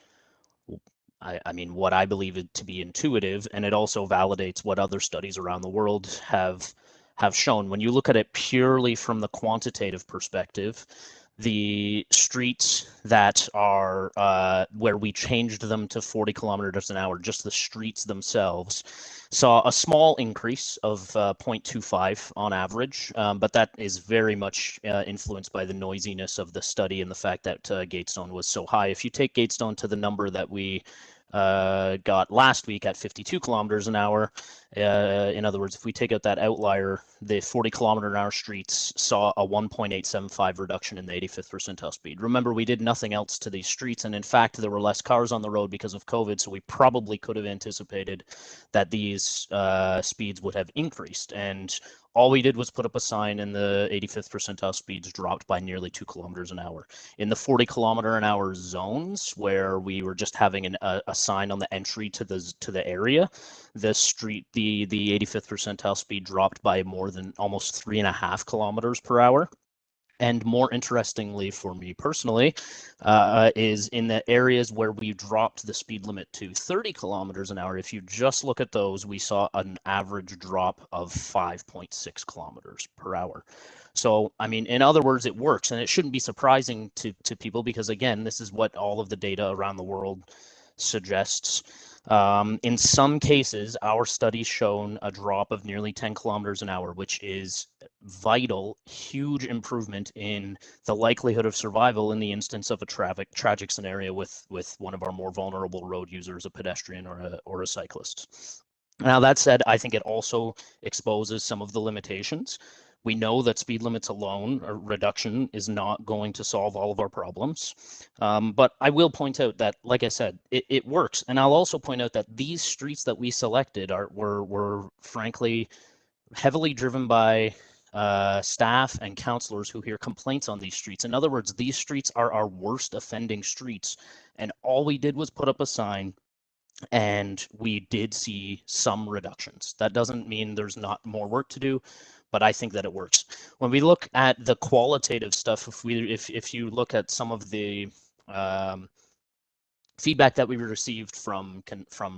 I mean, what I believe it to be intuitive, and it also validates what other studies around the world have shown. When you look at it purely from the quantitative perspective, the streets that are where we changed them to 40 kilometers an hour, just the streets themselves, saw a small increase of 0.25 on average, but that is very much influenced by the noisiness of the study and the fact that Gatestone was so high. If you take Gatestone to the number that we got last week at 52 kilometers an hour. In other words, if we take out that outlier, the 40 kilometer an hour streets saw a 1.875 reduction in the 85th percentile speed. Remember, we did nothing else to these streets, and in fact, there were less cars on the road because of COVID, so we probably could have anticipated that these speeds would have increased. And all we did was put up a sign, and the 85th percentile speeds dropped by nearly 2 kilometers an hour. In the 40 kilometer an hour zones, where we were just having a sign on the entry to the area, the 85th percentile speed dropped by more than almost 3.5 kilometers per hour. And more interestingly for me personally, is in the areas where we dropped the speed limit to 30 kilometers an hour. If you just look at those, we saw an average drop of 5.6 kilometers per hour. So, I mean, in other words, it works, and it shouldn't be surprising to people because, again, this is what all of the data around the world suggests. In some cases, our study's shown a drop of nearly 10 kilometers an hour, which is vital, huge improvement in the likelihood of survival in the instance of a tragic scenario with one of our more vulnerable road users, a pedestrian or a cyclist. Now, that said, I think it also exposes some of the limitations. We know that speed limits alone, or reduction, is not going to solve all of our problems. But I will point out that, like I said, it works. And I'll also point out that these streets that we selected were frankly heavily driven by staff and councillors who hear complaints on these streets. In other words, these streets are our worst offending streets. And all we did was put up a sign, and we did see some reductions. That doesn't mean there's not more work to do, but I think that it works. When we look at the qualitative stuff, if you look at some of the feedback that we received from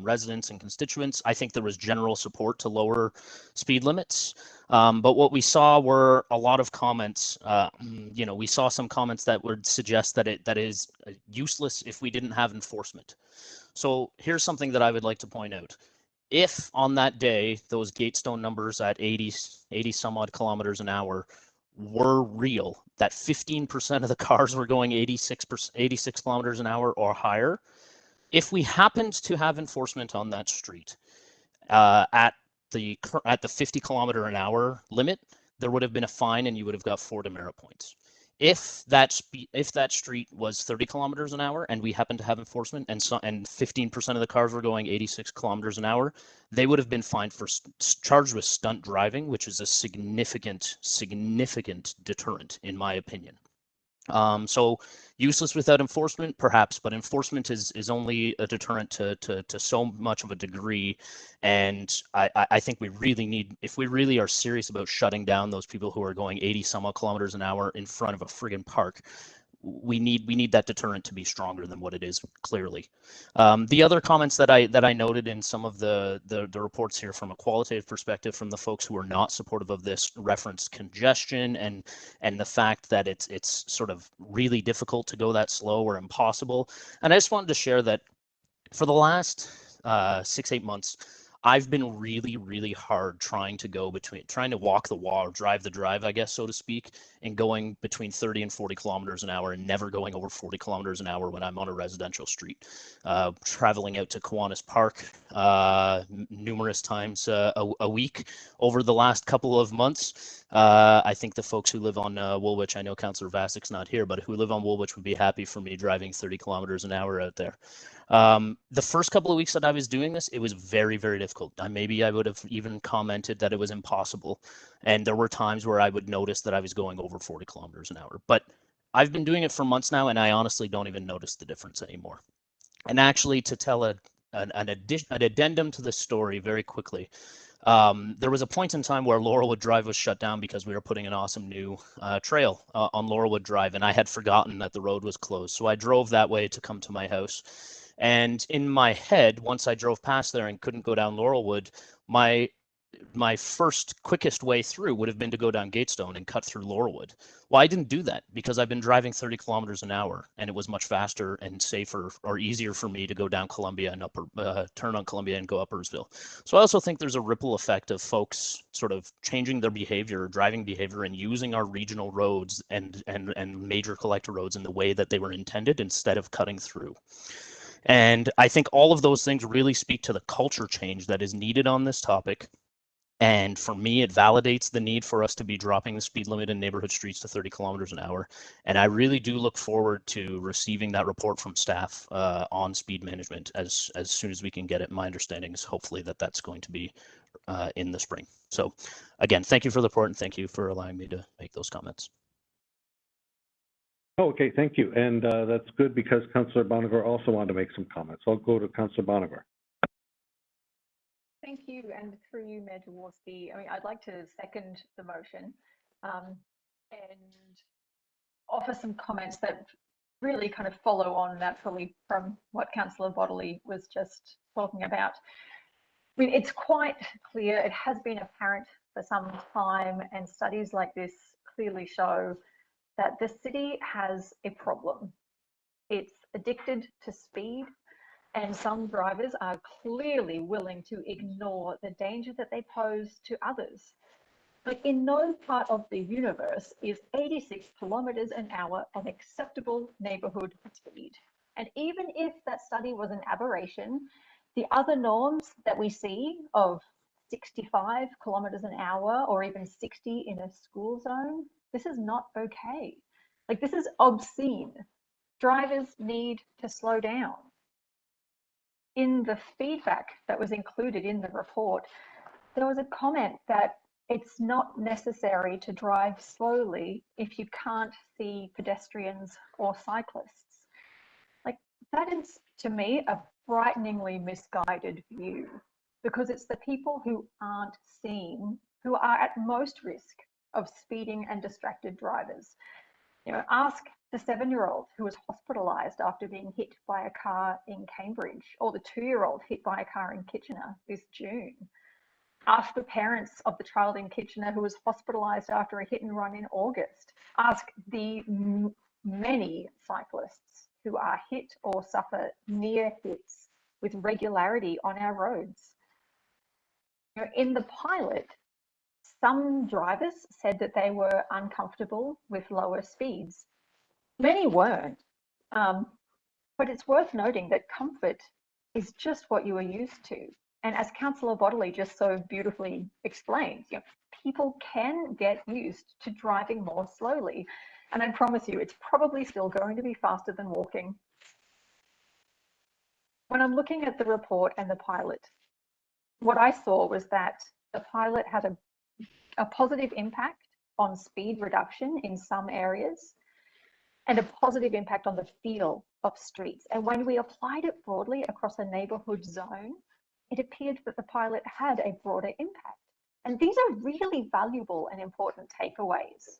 residents and constituents, I think there was general support to lower speed limits. But what we saw were a lot of comments. We saw some comments that would suggest that is useless if we didn't have enforcement. So here's something that I would like to point out. If on that day those Gatestone numbers at 80 some odd kilometers an hour were real, that 15% of the cars were going 86 kilometers an hour or higher, if we happened to have enforcement on that street at the 50 kilometer an hour limit, there would have been a fine and you would have got 4 demerit points. If that street was 30 kilometers an hour and we happened to have enforcement and 15% of the cars were going 86 kilometers an hour, they would have been fined for charged with stunt driving, which is a significant deterrent in my opinion. So useless without enforcement, perhaps, but enforcement is only a deterrent to so much of a degree. And I think we really need, if we really are serious about shutting down those people who are going 80 some odd kilometers an hour in front of a friggin' park, we need that deterrent to be stronger than what it is, clearly. The other comments that I noted in some of the reports here from a qualitative perspective from the folks who are not supportive of this reference congestion and the fact that it's sort of really difficult to go that slow or impossible. And I just wanted to share that for the last 6-8 months, I've been really hard trying to walk the walk or drive the drive, I guess, so to speak, and going between 30 and 40 kilometers an hour and never going over 40 kilometers an hour when I'm on a residential street. Traveling out to Kiwanis Park numerous times a week over the last couple of months. I think the folks who live on Woolwich, I know Councillor Vasik's not here, but who live on Woolwich would be happy for me driving 30 kilometers an hour out there. The first couple of weeks that I was doing this, it was very difficult. Maybe I would have even commented that it was impossible. And there were times where I would notice that I was going over 40 kilometers an hour. But I've been doing it for months now, and I honestly don't even notice the difference anymore. And actually, to tell an addendum to this story very quickly, there was a point in time where Laurelwood Drive was shut down because we were putting an awesome new trail on Laurelwood Drive, and I had forgotten that the road was closed. So I drove that way to come to my house. And in my head, once I drove past there and couldn't go down Laurelwood, my first quickest way through would have been to go down Gatestone and cut through Laurelwood. Well, I didn't do that because I've been driving 30 kilometers an hour, and it was much faster and safer or easier for me to go down Columbia and turn on Columbia and go up Ursville. So I also think there's a ripple effect of folks sort of changing their behavior, driving behavior, and using our regional roads and major collector roads in the way that they were intended instead of cutting through. And I think all of those things really speak to the culture change that is needed on this topic. And for me, it validates the need for us to be dropping the speed limit in neighborhood streets to 30 kilometers an hour. And I really do look forward to receiving that report from staff on speed management as soon as we can get it. My understanding is hopefully that's going to be in the spring. So again, thank you for the report and thank you for allowing me to make those comments. Okay, thank you. And that's good because Councillor Bonagor also wanted to make some comments. I'll go to Councillor Bonagor. Thank you, and through you, Mayor Jaworski. I mean, I'd like to second the motion and offer some comments that really kind of follow on naturally from what Councillor Bodley was just talking about. I mean, it's quite clear, it has been apparent for some time, and studies like this clearly show that the city has a problem. It's addicted to speed, and some drivers are clearly willing to ignore the danger that they pose to others. Like, in no part of the universe is 86 kilometers an hour an acceptable neighborhood speed. And even if that study was an aberration, the other norms that we see of 65 kilometers an hour or even 60 in a school zone, this is not okay. Like, this is obscene. Drivers need to slow down. In the feedback that was included in the report, there was a comment that it's not necessary to drive slowly if you can't see pedestrians or cyclists. Like, that is, to me, a frighteningly misguided view, because it's the people who aren't seen who are at most risk of speeding and distracted drivers. Ask the 7-year-old who was hospitalized after being hit by a car in Cambridge, or the 2-year-old hit by a car in Kitchener this June. Ask the parents of the child in Kitchener who was hospitalized after a hit and run in August. Ask the many cyclists who are hit or suffer near hits with regularity on our roads. In the pilot, some drivers said that they were uncomfortable with lower speeds. Many weren't, but it's worth noting that comfort is just what you are used to. And as Councillor Bodley just so beautifully explained, people can get used to driving more slowly. And I promise you, it's probably still going to be faster than walking. When I'm looking at the report and the pilot, what I saw was that the pilot had a positive impact on speed reduction in some areas and a positive impact on the feel of streets. And when we applied it broadly across a neighbourhood zone, it appeared that the pilot had a broader impact. And these are really valuable and important takeaways.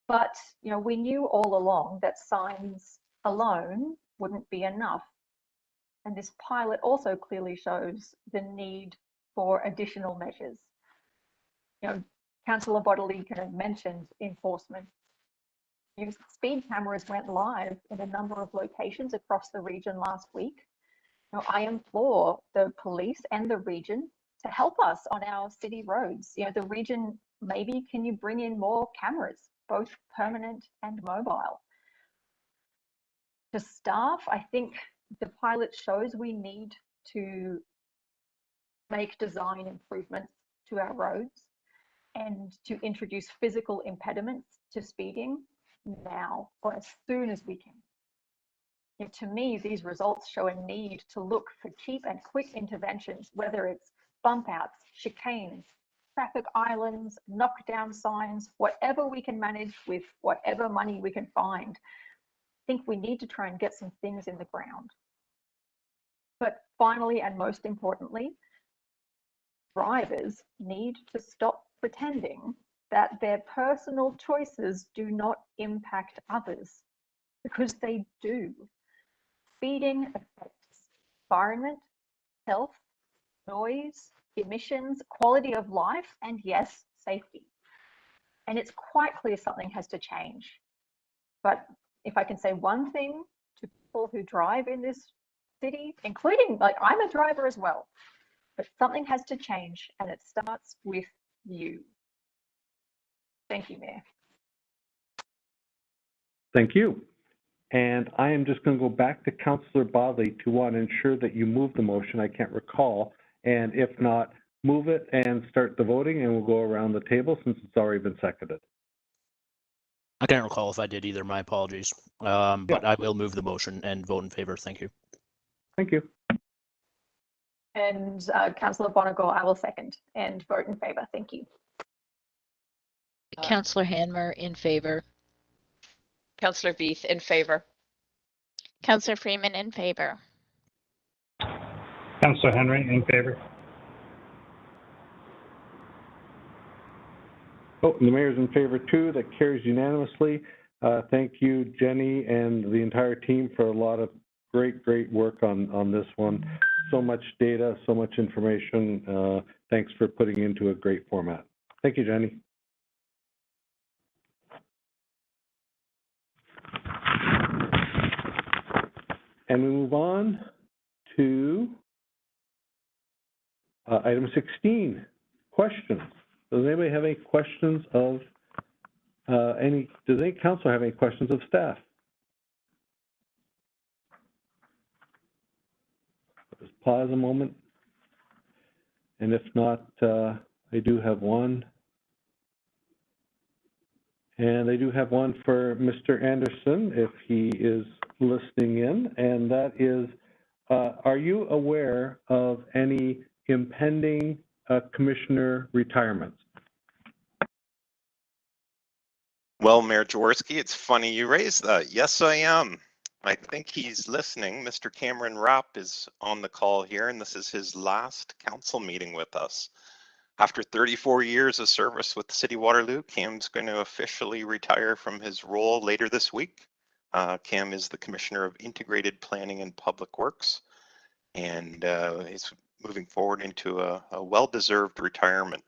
But we knew all along that signs alone wouldn't be enough. And this pilot also clearly shows the need for additional measures. Councillor Bodley kind of mentioned enforcement. Speed cameras went live in a number of locations across the region last week. I implore the police and the region to help us on our city roads. The region, maybe can you bring in more cameras, both permanent and mobile? To staff, I think the pilot shows we need to make design improvements to our roads and to introduce physical impediments to speeding now, or as soon as we can. To me, these results show a need to look for cheap and quick interventions, whether it's bump outs, chicanes, traffic islands, knockdown signs, whatever we can manage with whatever money we can find. I think we need to try and get some things in the ground. But finally, and most importantly, drivers need to stop pretending that their personal choices do not impact others, because they do. Speeding affects environment, health, noise, emissions, quality of life, and yes, safety. And it's quite clear something has to change. But if I can say one thing to people who drive in this city, including, I'm a driver as well, but something has to change, and it starts with you. Thank you, Mayor. Thank you. And I am just going to go back to Councillor Bodley to want to ensure that you move the motion. I can't recall. And if not, move it and start the voting, and we'll go around the table since it's already been seconded. I can't recall if I did either. My apologies. But I will move the motion and vote in favor. Thank you. Thank you. And Councillor Bonagor, I will second and vote in favor. Thank you. Councillor Hanmer in favor. Councillor Veith in favor. Councillor Freeman in favor. Councillor Henry in favor. Oh, the mayor's in favor too. That carries unanimously. Thank you, Jenny, and the entire team for a lot of great work on this one. So much data, so much information. Thanks for putting it into a great format. Thank you, Jenny. And we move on to item 16, questions. Does anybody have any questions of does any council have any questions of staff? Just pause a moment. And if not, I do have one. And I do have one for Mr. Anderson, if he is listening in, and that is, are you aware of any impending commissioner retirements? Well, Mayor Jaworski, it's funny you raised that. Yes, I am. I think he's listening. Mr. Cameron Rapp is on the call here, and this is his last council meeting with us. After 34 years of service with the City of Waterloo, Cam's going to officially retire from his role later this week. Cam is the Commissioner of Integrated Planning and Public Works, and he's moving forward into a well-deserved retirement.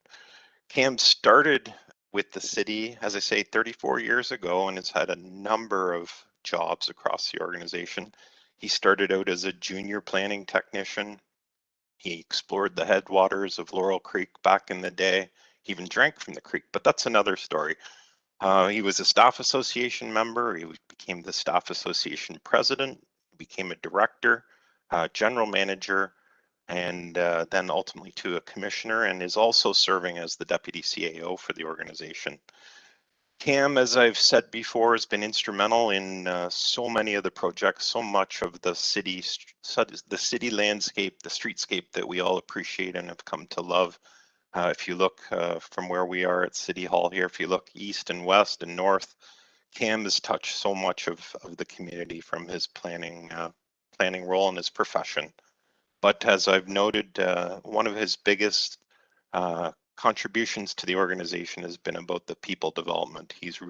Cam started with the city, as I say, 34 years ago, and has had a number of jobs across the organization. He started out as a junior planning technician. He explored the headwaters of Laurel Creek back in the day. He even drank from the creek, but that's another story. He was a staff association member. He became the staff association president, became a director, general manager, and then ultimately to a commissioner, and is also serving as the deputy CAO for the organization. Cam, as I've said before, has been instrumental in so many of the projects, so much of the city landscape, the streetscape that we all appreciate and have come to love. If you look from where we are at City Hall here, if you look east and west and north, Cam has touched so much of the community from his planning role in his profession. But as I've noted, one of his biggest contributions to the organization has been about the people development. He's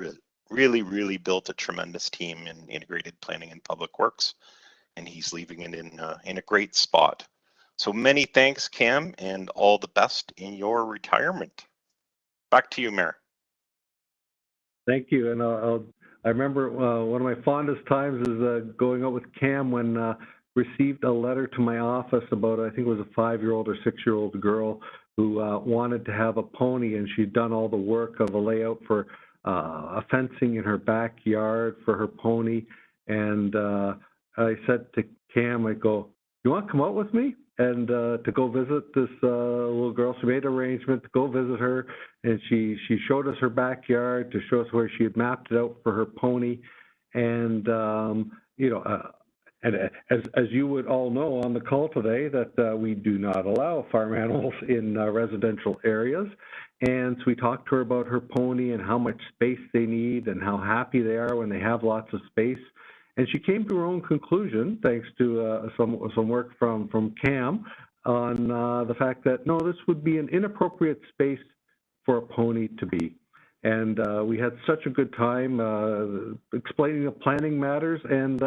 really built a tremendous team in integrated planning and public works, and he's leaving it in a great spot. So many thanks, Cam, and all the best in your retirement. Back to you, Mayor. Thank you. And I remember one of my fondest times is going out with Cam when received a letter to my office about, I think it was a 5-year-old or 6-year-old girl who wanted to have a pony, and she'd done all the work of a layout for a fencing in her backyard for her pony. And I said to Cam, I go, "You want to come out with me?" And to go visit this little girl. She made an arrangement to go visit her, and she showed us her backyard to show us where she had mapped it out for her pony. And you know, and as you would all know on the call today, that we do not allow farm animals in residential areas. And so we talked to her about her pony and how much space they need and how happy they are when they have lots of space. And she came to her own conclusion, thanks to some work from Cam, on the fact that, no, this would be an inappropriate space for a pony to be. And we had such a good time explaining the planning matters and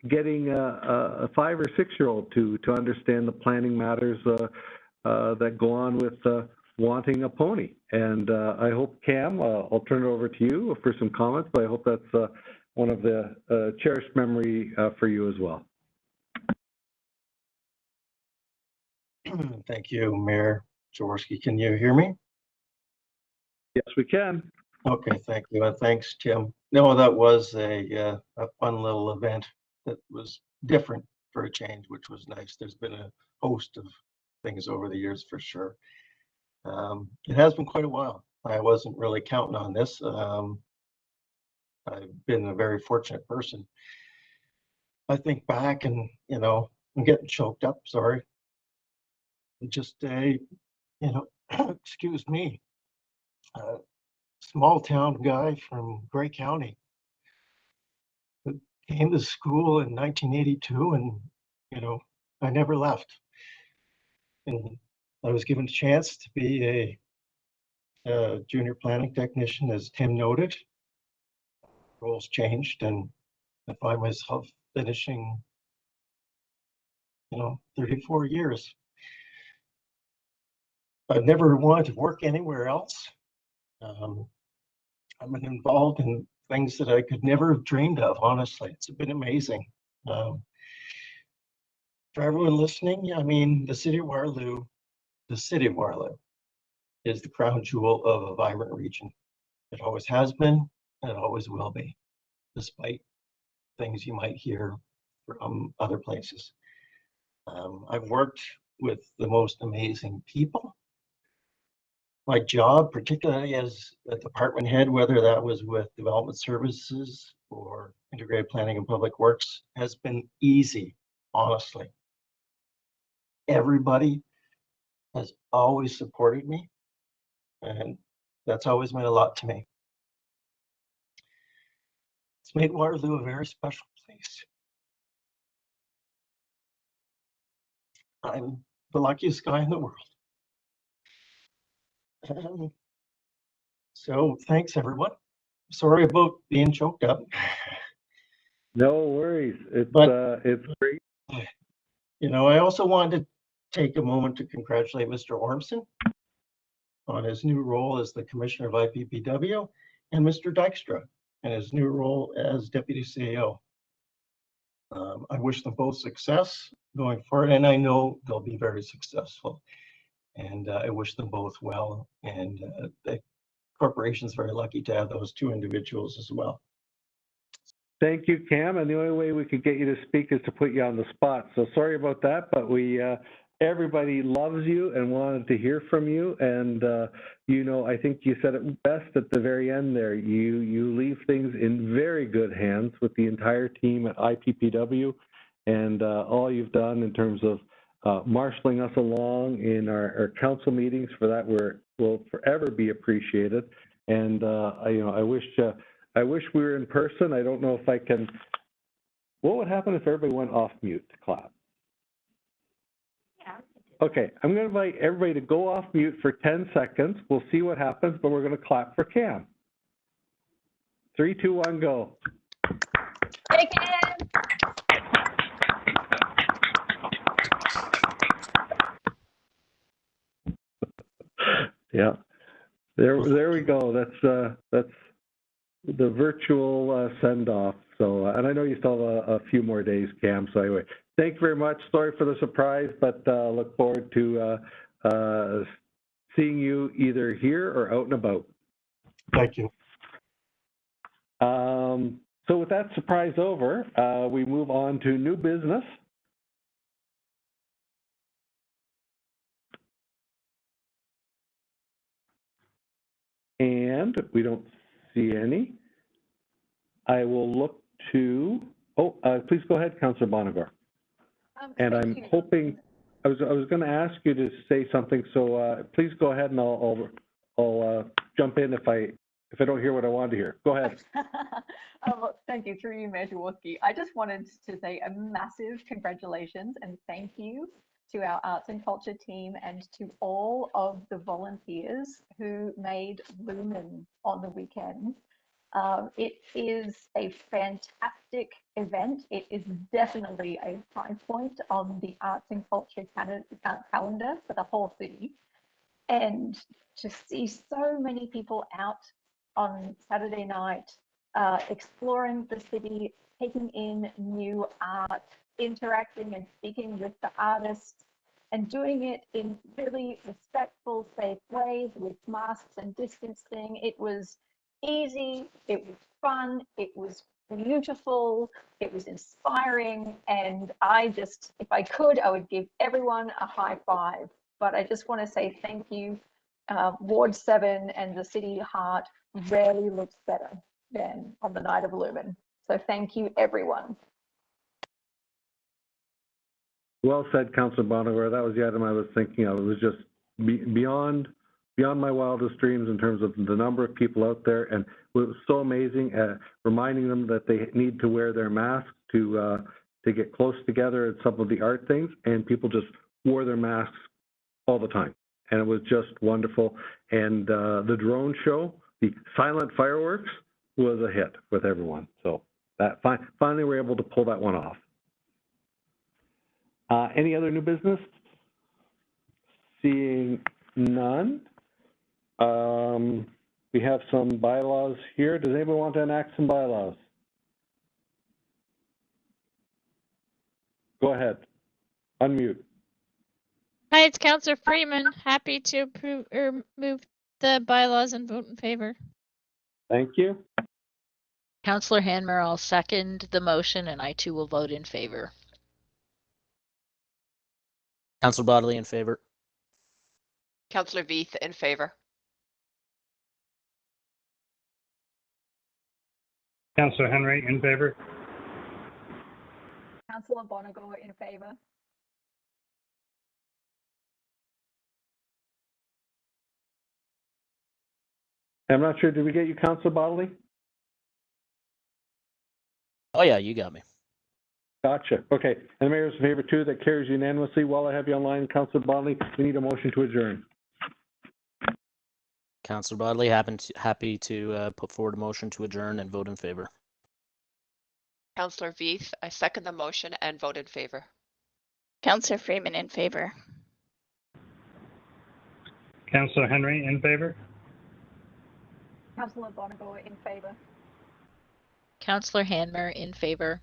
getting a 5 or 6-year-old to understand the planning matters that go on with wanting a pony. And I hope, Cam, I'll turn it over to you for some comments, but I hope that's one of the cherished memory for you as well. Thank you, Mayor Jaworski. Can you hear me? Yes, we can. Okay, thank you. And thanks, Tim. No, that was a fun little event that was different for a change, which was nice. There's been a host of things over the years for sure. It has been quite a while. I wasn't really counting on this. I've been a very fortunate person. I think back and, you know, I'm getting choked up, sorry. Just a, you know, excuse me, small town guy from Grey County who came to school in 1982 and, you know, I never left. And I was given a chance to be a junior planning technician, as Tim noted. Roles changed and I find myself finishing, you know, 34 years. I've never wanted to work anywhere else. I've been involved in things that I could never have dreamed of, honestly. It's been amazing. For everyone listening, I mean, the city of Waterloo is the crown jewel of a vibrant region. It always has been, and it always will be, despite things you might hear from other places. I've worked with the most amazing people. My job, particularly as a department head, whether that was with development services or integrated planning and public works, has been easy, honestly. Everybody has always supported me, and that's always meant a lot to me. It's made Waterloo a very special place. I'm the luckiest guy in the world. So thanks, everyone. Sorry about being choked up. No worries. It's great. You know, I also wanted to take a moment to congratulate Mr. Ormson on his new role as the Commissioner of IPPW and Mr. Dykstra in his new role as Deputy CAO. I wish them both success going forward, and I know they'll be very successful. And I wish them both well. And the corporation's very lucky to have those two individuals as well. Thank you, Cam. And the only way we could get you to speak is to put you on the spot. So sorry about that, but everybody loves you and wanted to hear from you. And you know, I think you said it best at the very end there. You leave things in very good hands with the entire team at IPPW, and all you've done in terms of marshaling us along in our council meetings. For that, will forever be appreciated. And I wish we were in person. I don't know if I can. What would happen if everybody went off mute to clap? Yeah. Okay, I'm going to invite everybody to go off mute for 10 seconds. We'll see what happens, but we're going to clap for Cam. 3, 2, 1, go. Hey, Cam. Yeah, there we go. That's the virtual send off. So, and I know you still have a few more days, Cam. So anyway, thank you very much. Sorry for the surprise, but look forward to seeing you either here or out and about. Thank you. So with that surprise over, we move on to new business. And we don't see any. I will look to, please go ahead, Councillor Bonagor. And I'm hoping, I was going to ask you to say something, so please go ahead and I'll jump in if I don't hear what I wanted to hear. Go ahead. Well, thank you, through you, Mayor Jaworski. I just wanted to say a massive congratulations and thank you to our arts and culture team and to all of the volunteers who made Lumen on the weekend. It is a fantastic event. It is definitely a high point on the arts and culture calendar for the whole city. And to see so many people out on Saturday night, exploring the city, taking in new art, interacting and speaking with the artists, and doing it in really respectful, safe ways with masks and distancing. It was easy, it was fun, it was beautiful, it was inspiring, and I just, if I could, I would give everyone a high five. But I just want to say thank you. Ward 7 and the City Heart rarely looks better than on the night of Lumen. So thank you, everyone. Well said, Councillor Bonagor. That was the item I was thinking of. It was just beyond my wildest dreams in terms of the number of people out there, and it was so amazing, reminding them that they need to wear their masks to get close together at some of the art things, and people just wore their masks all the time, and it was just wonderful. And the drone show, the silent fireworks, was a hit with everyone. So that finally we're able to pull that one off. Any other new business? Seeing none. We have some bylaws here. Does anybody want to enact some bylaws? Go ahead. Unmute. Hi, it's Councillor Freeman. Happy to approve or move the bylaws and vote in favor. Thank you. Councillor Hanmer, I'll second the motion, and I too will vote in favor. Councillor Bodley in favor. Councillor Veith in favor. Councillor Henry in favor. Councillor Bonagor in favor. I'm not sure, did we get you, Councillor Bodley? Oh yeah, you got me. Gotcha. Okay. And the mayor's in favor too. That carries unanimously. While I have you online, Councillor Bodley, we need a motion to adjourn. Councillor Bodley, happy to put forward a motion to adjourn and vote in favor. Councillor Veith, I second the motion and vote in favor. Councillor Freeman in favor. Councillor Henry in favor. Councillor Bonagor in favor. Councillor Hanmer in favor.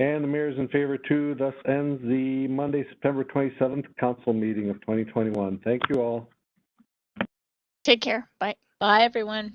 And the mayor is in favor too. Thus ends the Monday, September 27th council meeting of 2021. Thank you all. Take care. Bye. Bye, everyone.